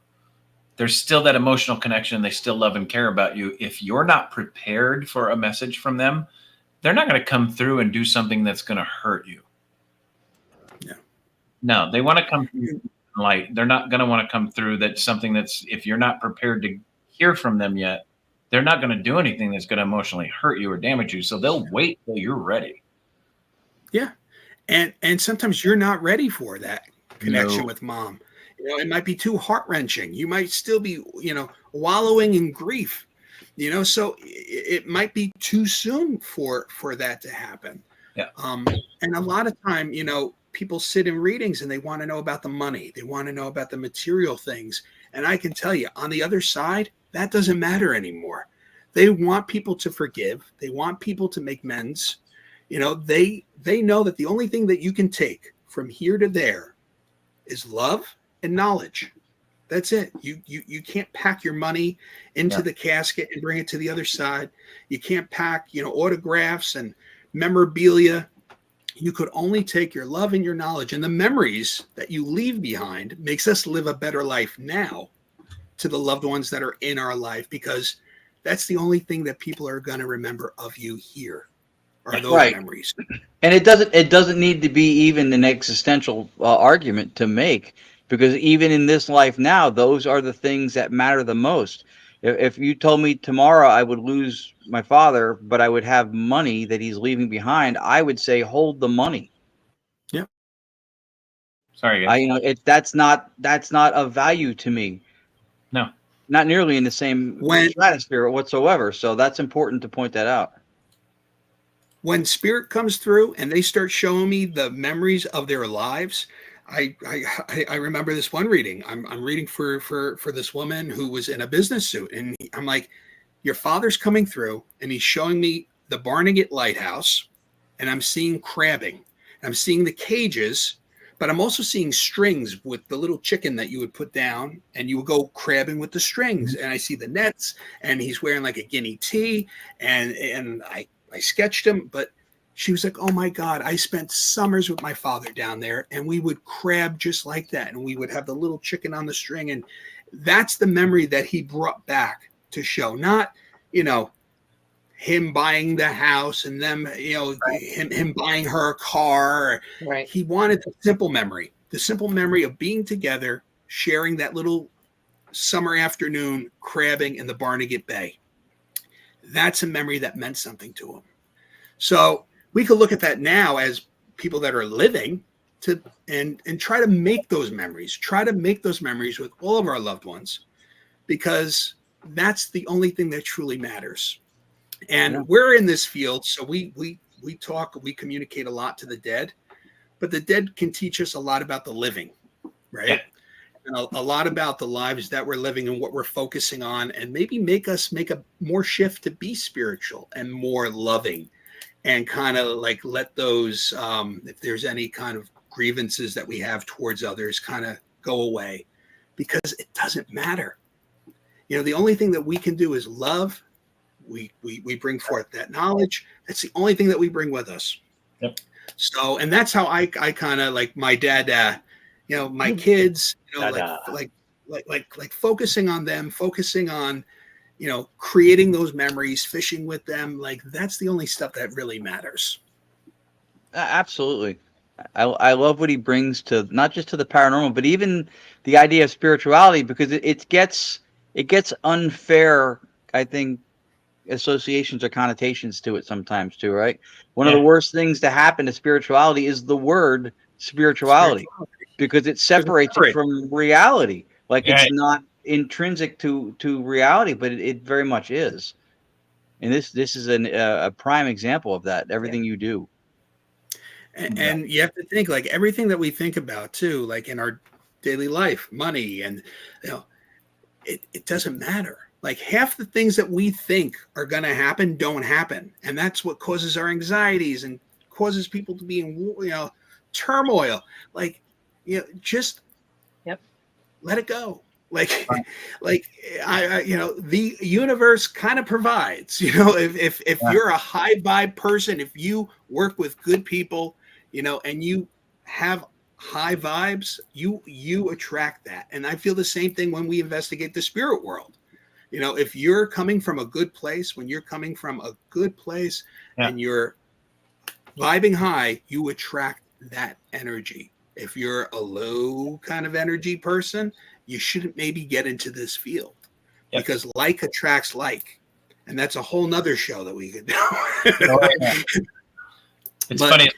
B: there's still that emotional connection. They still love and care about you. If you're not prepared for a message from them, they're not going to come through and do something that's going to hurt you. No, they want to come through light. They're not going to want to come through if you're not prepared to hear from them yet, they're not going to do anything that's going to emotionally hurt you or damage you. So they'll wait till you're ready.
E: Yeah. And sometimes you're not ready for that connection with mom. It might be too heart-wrenching. You might still be, wallowing in grief, so it might be too soon for that to happen.
B: Yeah.
E: And a lot of time, people sit in readings and they want to know about the money. They want to know about the material things. And I can tell you, on the other side, that doesn't matter anymore. They want people to forgive. They want people to make amends. They know that the only thing that you can take from here to there is love and knowledge. That's it. You can't pack your money into the casket and bring it to the other side. You can't pack, autographs and memorabilia. You could only take your love and your knowledge, and the memories that you leave behind makes us live a better life now to the loved ones that are in our life, because that's the only thing that people are going to remember of you here are those memories.
D: And it doesn't need to be even an existential argument to make, because even in this life now, those are the things that matter the most. If you told me tomorrow I would lose my father, but I would have money that he's leaving behind, I would say, hold the money.
E: Yeah.
B: Sorry, guys.
D: That's not of value to me.
B: No,
D: not nearly in the same stratosphere whatsoever. So that's important to point that out.
E: When spirit comes through and they start showing me the memories of their lives, I remember this one reading. I'm reading for this woman who was in a business suit, and I'm like, your father's coming through, and he's showing me the Barnegat Lighthouse, and I'm seeing crabbing. I'm seeing the cages, but I'm also seeing strings with the little chicken that you would put down, and you would go crabbing with the strings. And I see the nets, and he's wearing like a guinea tee, and I sketched him, but she was like, oh my God, I spent summers with my father down there, and we would crab just like that. And we would have the little chicken on the string. And that's the memory that he brought back to show, not, him buying the house and them, him buying her a car.
C: Right.
E: He wanted the simple memory of being together, sharing that little summer afternoon crabbing in the Barnegat Bay. That's a memory that meant something to him. So we could look at that now as people that are living and try to make those memories. Try to make those memories with all of our loved ones, because that's the only thing that truly matters. And we're in this field, so we talk, we communicate a lot to the dead, but the dead can teach us a lot about the living, right?
B: Yeah.
E: And a lot about the lives that we're living and what we're focusing on, and maybe make us make a more shift to be spiritual and more loving, and kind of like let those, if there's any kind of grievances that we have towards others, kind of go away, because it doesn't matter. You know, the only thing that we can do is love. We bring forth that knowledge. That's the only thing that we bring with us.
B: Yep.
E: So, and that's how I kind of like my dad, you know, my kids, you know, like focusing on them, focusing on, you know, creating those memories, fishing with them. Like, that's the only stuff that really matters.
D: Absolutely. I love what he brings to not just to the paranormal, but even the idea of spirituality, because it gets unfair, I think, associations or connotations to it sometimes too, right? One of the worst things to happen to spirituality is the word spirituality, because it separates it from reality. Like, it's not intrinsic to reality, but it very much is. And this is a prime example of that. Everything you do.
E: And you have to think, like, everything that we think about too, like in our daily life, money, and, you know, it doesn't matter. Like, half the things that we think are going to happen don't happen. And that's what causes our anxieties and causes people to be in, you know, turmoil. Like, you know, just let it go. Like, I you know, the universe kind of provides, you know, if you're a high vibe person, if you work with good people, you know, and you have high vibes, you attract that. And I feel the same thing when we investigate the spirit world. You know, if you're coming from a good place, when you're coming from a good place and you're vibing high, you attract that energy. If you're a low kind of energy person, you shouldn't maybe get into this field, because like attracts like. And that's a whole nother show that we could do.
B: It's funny.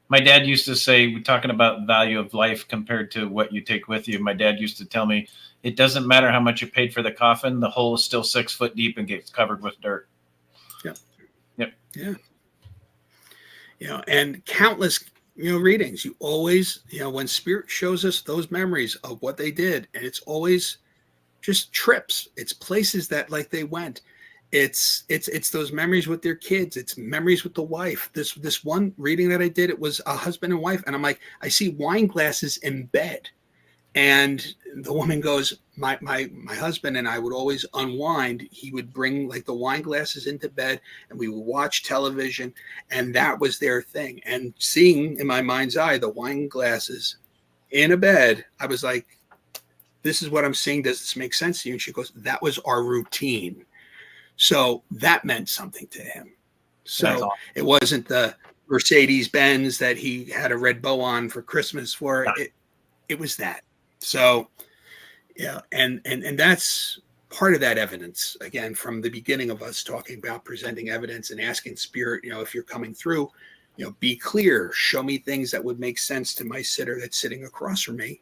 B: My dad used to say, we're talking about value of life compared to what you take with you. My dad used to tell me, it doesn't matter how much you paid for the coffin. The hole is still 6 foot deep and gets covered with dirt.
E: Yeah. You know, and countless, you know, readings. You always, you know, when spirit shows us those memories of what they did, and it's always just trips. It's places that, like, they went. It's those memories with their kids. It's memories with the wife. This one reading that I did, it was a husband and wife, and I'm like, I see wine glasses in bed, and the woman goes, my husband and I would always unwind. He would bring, like, the wine glasses into bed, and we would watch television, and that was their thing. And seeing in my mind's eye the wine glasses in a bed, I was like, this is what I'm seeing. Does this make sense to you? And she goes, that was our routine. So that meant something to him. So it wasn't the Mercedes Benz that he had a red bow on for Christmas for. It was that. So, yeah. And that's part of that evidence, again, from the beginning of us talking about presenting evidence and asking spirit, you know, if you're coming through, you know, be clear, show me things that would make sense to my sitter that's sitting across from me.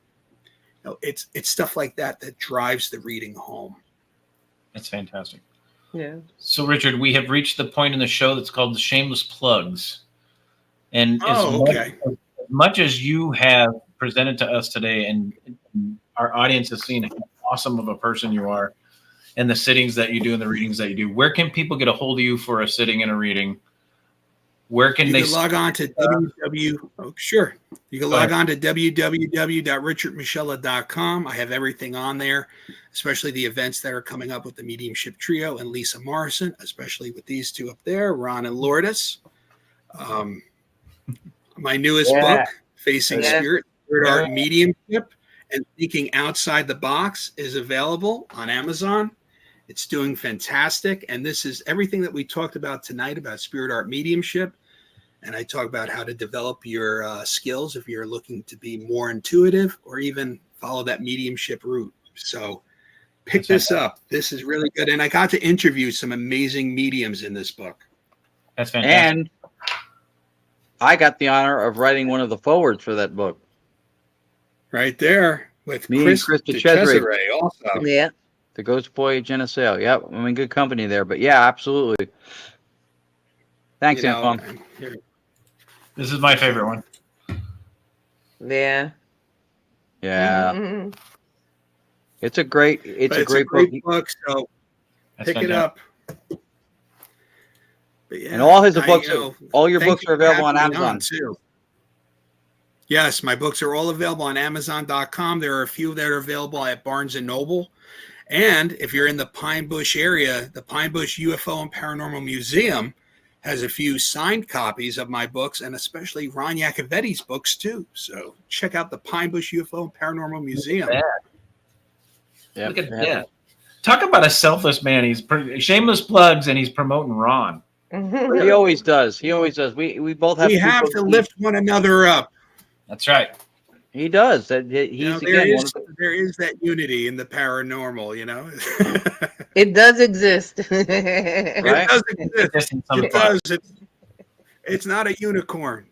E: You know, it's stuff like that that drives the reading home.
B: That's fantastic.
C: Yeah.
B: So, Richard, we have reached the point in the show that's called the shameless plugs. And as much as you have presented to us today, and our audience has seen how awesome of a person you are, and the sittings that you do and the readings that you do, where can people get a hold of you for a sitting and a reading? Where can they
E: log on to You can log on to www.richardmoschella.com. I have everything on there, especially the events that are coming up with the Mediumship Trio and Lisa Morrison, especially with these two up there, Ron and Lourdes. My newest book, Facing Spirit Art Mediumship and Thinking Outside the Box, is available on Amazon. It's doing fantastic. And this is everything that we talked about tonight about spirit art mediumship. And I talk about how to develop your skills if you're looking to be more intuitive or even follow that mediumship route. So pick this up. This is really good. And I got to interview some amazing mediums in this book.
B: That's fantastic.
D: And I got the honor of writing one of the forwards for that book.
E: Right there with
D: Me and Chris DeCesare
E: also.
C: Yeah.
D: The Ghost Boy Geneseo. Yep, I'm in good company there. But yeah, absolutely. Thanks, Antoine.
B: This is my favorite one.
C: Yeah.
D: Yeah.
C: Mm-hmm.
D: It's a great
E: book. So pick it up. But yeah,
D: and all his books, all your books are available on Amazon
E: too. Yes, my books are all available on Amazon.com. There are a few that are available at Barnes and Noble. And if you're in the Pine Bush area, the Pine Bush UFO and Paranormal Museum has a few signed copies of my books, and especially Ron Iacovetti's books too. So check out the Pine Bush UFO and Paranormal Museum.
B: Look at that. Talk about a selfless man. He's shameless plugs, and he's promoting Ron.
D: He always does. He always does. We both have.
E: We have to lift one another up.
B: That's right.
D: He does. He's
E: there is that unity in the paranormal. You know,
C: it does exist.
E: It does exist. It does. It's not a unicorn.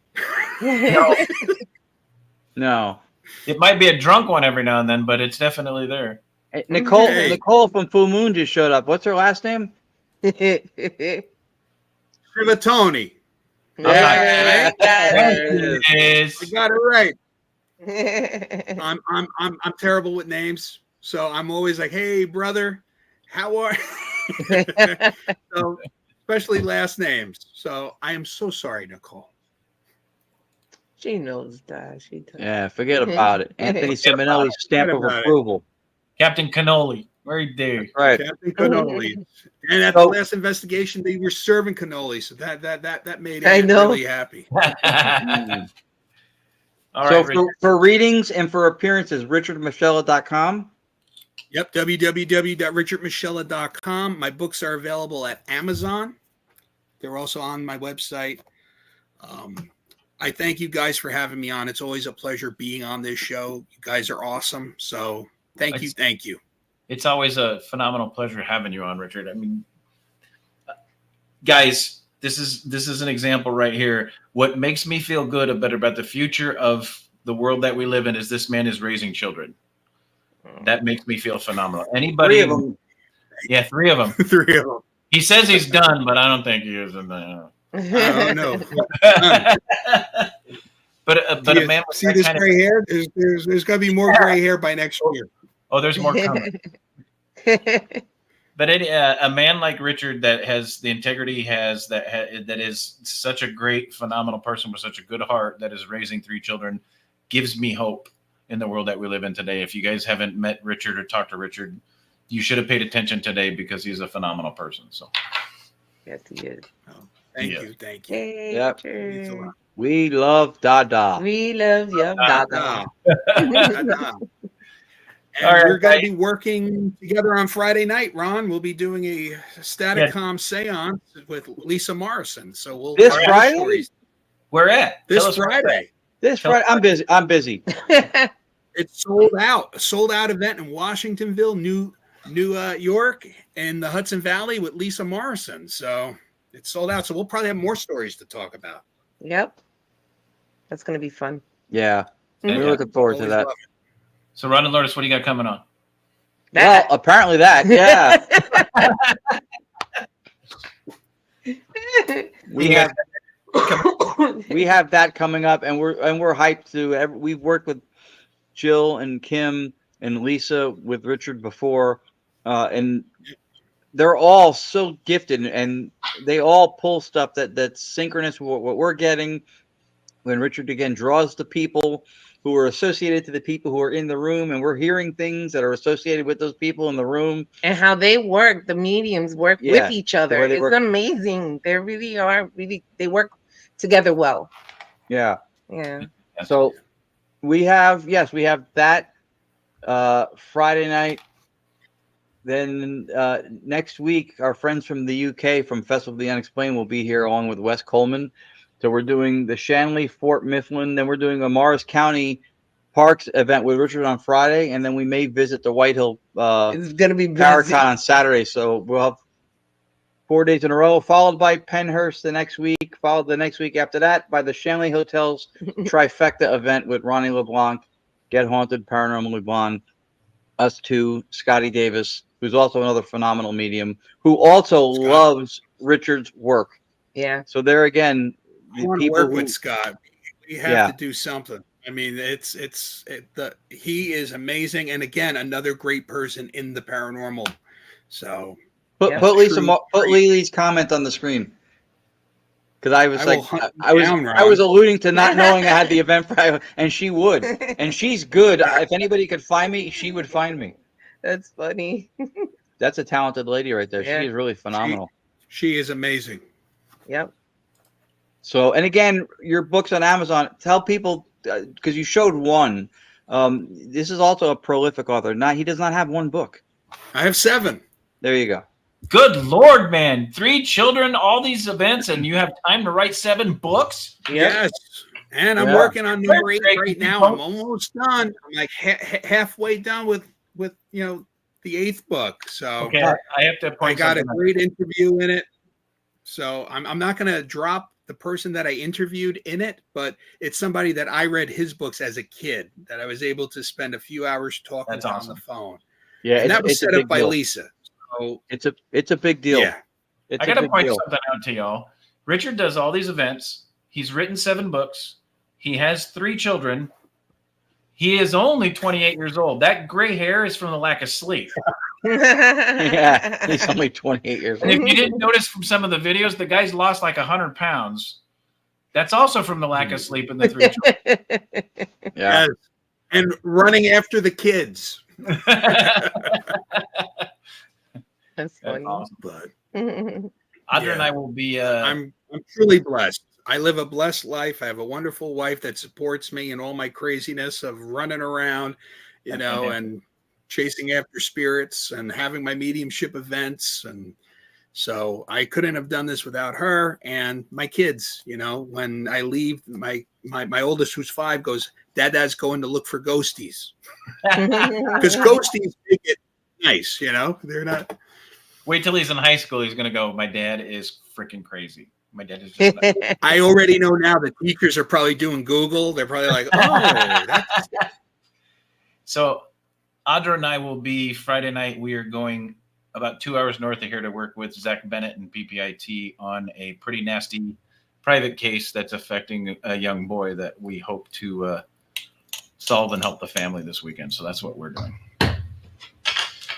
D: No.
B: It might be a drunk one every now and then, but it's definitely there.
D: Hey, Nicole from Full Moon just showed up. What's her last name?
E: Trivatoni.
D: Yeah,
E: I got it right. I'm terrible with names, so I'm always like, "Hey, brother, how are?" So, especially last names. So I am so sorry, Nicole.
C: She knows that. She does.
D: Yeah, forget about it. Anthony Simonelli's stamp of approval.
B: Captain Cannoli, very dear.
D: Right.
E: Captain Cannoli. And at the last investigation, they were serving cannoli, so that made me really happy.
B: All
D: so
B: right,
D: for readings and for appearances, richardmoschella.com.
E: Yep, www.richardmoschella.com. My books are available at Amazon. They're also on my website. I thank you guys for having me on. It's always a pleasure being on this show. You guys are awesome. So thank you.
B: It's always a phenomenal pleasure having you on, Richard. I mean, guys, this is an example right here. What makes me feel good about the future of the world that we live in is this man is raising children. That makes me feel phenomenal. Anybody?
D: 3 of them.
B: Yeah, 3 of them.
E: 3 of them.
B: He says he's done, but I don't think he is in there.
E: I don't know.
B: but a man with
E: see this gray hair? There's going to be more gray hair by next year.
B: Oh, there's more coming. But a man like Richard that has the integrity he has, that is such a great, phenomenal person with such a good heart that is raising 3 children, gives me hope in the world that we live in today. If you guys haven't met Richard or talked to Richard, you should have paid attention today because he's a phenomenal person. So,
C: yes, he is.
E: Thank you.
C: Hey,
D: yep.
C: Richard.
D: We love Dada.
C: We love Dada.
E: And we're going to be working together on Friday night, Ron. We'll be doing a Staticom seance with Lisa Morrison. So we'll
D: this Friday.
B: Where at?
E: This Friday.
D: This Friday. I'm busy.
E: It's sold out. A sold out event in Washingtonville, New York, and the Hudson Valley with Lisa Morrison. So it's sold out. So we'll probably have more stories to talk about.
C: Yep. That's going to be fun.
D: Yeah. We're looking forward to that.
B: So, Ron and Lourdes, what do you got coming on?
D: Well, apparently that, yeah. we have that coming up, and we're hyped to. We've worked with Jill and Kim and Lisa with Richard before, and they're all so gifted, and they all pull stuff that's synchronous with what we're getting. When Richard again draws the people who are associated to the people who are in the room, and we're hearing things that are associated with those people in the room.
C: And how they work, the mediums work with each other. It's amazing. They really are, they work together well.
D: Yeah.
C: Yeah.
D: So we have that Friday night. Then next week, our friends from the UK from Festival of the Unexplained will be here along with Wes Coleman. So we're doing the Shanley, Fort Mifflin. Then we're doing a Morris County Parks event with Richard on Friday, and then we may visit the White Hill
C: it's gonna be
D: Paracon on Saturday. So we'll have 4 days in a row, followed by Penhurst the next week, followed the next week after that by the Shanley Hotel's trifecta event with Ronnie LeBlanc, Get Haunted, Paranormal LeBlanc, us two, Scotty Davis, who's also another phenomenal medium, who also loves Richard's work.
C: Yeah.
D: So there again,
E: I want to work with Scott. We have to do something. I mean, he is amazing, and again, another great person in the paranormal. So
D: put Lily's comment on the screen, because I was alluding to not knowing I had the event Friday, and she would, and she's good. If anybody could find me, she would find me.
C: That's funny.
D: That's a talented lady right there. Yeah. She is really phenomenal.
E: She is amazing.
C: Yep.
D: So, and again, your book's on Amazon. Tell people, because you showed one. This is also a prolific author. He does not have one book.
E: I have 7.
D: There you go.
B: Good Lord, man. 3 children, all these events, and you have time to write 7 books?
E: Yes. And I'm working on number 8 right now. I'm almost done. I'm like halfway done with the 8th book. So
B: okay, I have to point.
E: I got a great interview in it. So I'm not going to drop the person that I interviewed in it, but it's somebody that I read his books as a kid that I was able to spend a few hours talking to on the phone.
D: Yeah,
E: and that was set up by Lisa. So
D: it's a big deal.
E: Yeah,
B: I got to point something out to y'all. Richard does all these events. He's written 7 books. He has 3 children. He is only 28 years old. That gray hair is from the lack of sleep.
D: Yeah, he's only 28 years old.
B: And if you didn't notice from some of the videos, the guy's lost like 100 pounds. That's also from the lack of sleep in the 3 children.
D: Yeah.
E: Yes. And running after the kids.
C: That's funny.
B: Awesome.
E: But
B: Audra and I will be.
E: I'm truly blessed. I live a blessed life. I have a wonderful wife that supports me in all my craziness of running around, and chasing after spirits and having my mediumship events. And so I couldn't have done this without her and my kids. When I leave, my oldest, who's 5, goes, Dad's going to look for ghosties. Because ghosties make it nice, they're not.
B: Wait till he's in high school. He's going to go, my dad is freaking crazy. My dad is just
E: I already know now the teachers are probably doing Google. They're probably like, that's.
B: So Audra and I will be Friday night. We are going about 2 hours north of here to work with Zach Bennett and PPIT on a pretty nasty private case that's affecting a young boy that we hope to solve and help the family this weekend. So that's what we're doing.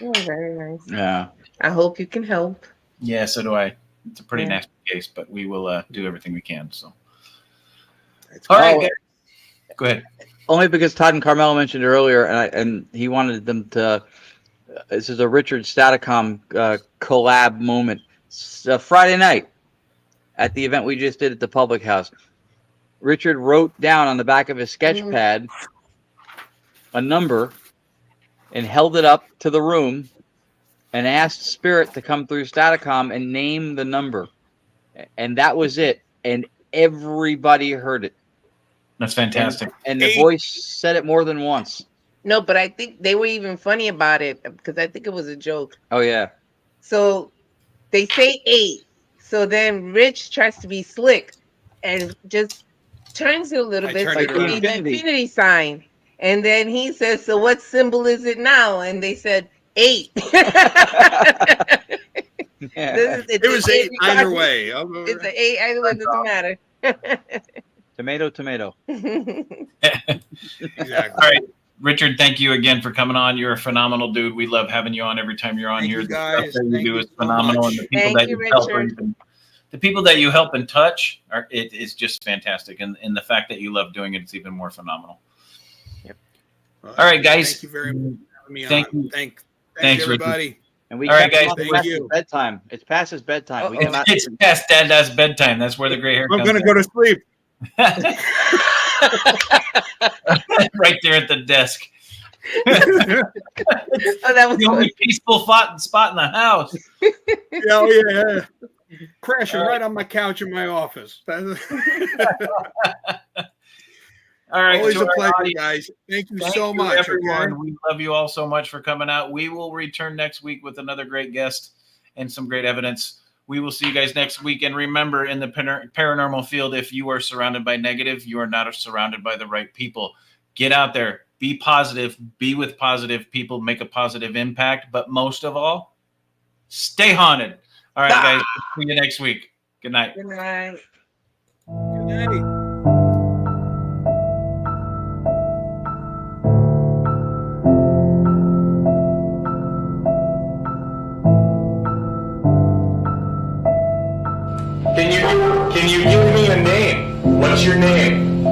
C: Oh, very nice.
D: Yeah.
C: I hope you can help.
B: Yeah, so do I. It's a pretty nasty case, but we will do everything we can. So, all right, guys. Go ahead.
D: Only because Todd and Carmelo mentioned it earlier, and he wanted them to. This is a Richard Staticom collab moment. Friday night at the event we just did at the Public House, Richard wrote down on the back of his sketch pad a number and held it up to the room and asked Spirit to come through Staticom and name the number. And that was it. And everybody heard it.
B: That's fantastic.
D: And the voice said it more than once.
C: No, but I think they were even funny about it because I think it was a joke.
D: Oh, yeah.
C: So they say 8. So then Rich tries to be slick and just turns it a little bit like the infinity sign. And then he says, so what symbol is it now? And they said 8.
E: It was 8 either way.
C: It's an 8 either way. Doesn't matter.
D: Tomato.
E: Exactly.
B: All right, Richard, thank you again for coming on. You're a phenomenal dude. We love having you on every time you're on here.
E: You guys.
B: The stuff that you do is phenomenal, and the people that you help the people that you help and touch it is just fantastic. And the fact that you love doing it, it's even more phenomenal.
D: Yep.
B: All right, guys.
E: Thank you very much for having me on.
B: Thank you.
E: Thanks,
B: everybody.
E: Richard.
D: And we
B: all right, guys.
D: Thank you. Bedtime. It's past his bedtime.
B: It's past Dad's bedtime. That's where the gray hair comes.
E: I'm going to go to sleep.
B: Right there at the desk.
C: That was
B: the only peaceful spot in the house.
E: Yeah. Crashing right on my couch in my office.
B: All right.
E: Always a pleasure, guys. Thank you so much.
B: Everyone. Okay? We love you all so much for coming out. We will return next week with another great guest and some great evidence. We will see you guys next week. And remember, in the paranormal field, if you are surrounded by negative, you are not surrounded by the right people. Get out there. be positive, be with positive people, make a positive impact. But most of all, stay haunted. All right, guys. See you next week. Good night.
C: Good night.
E: Good night.
K: Can you give me a name? What's your name?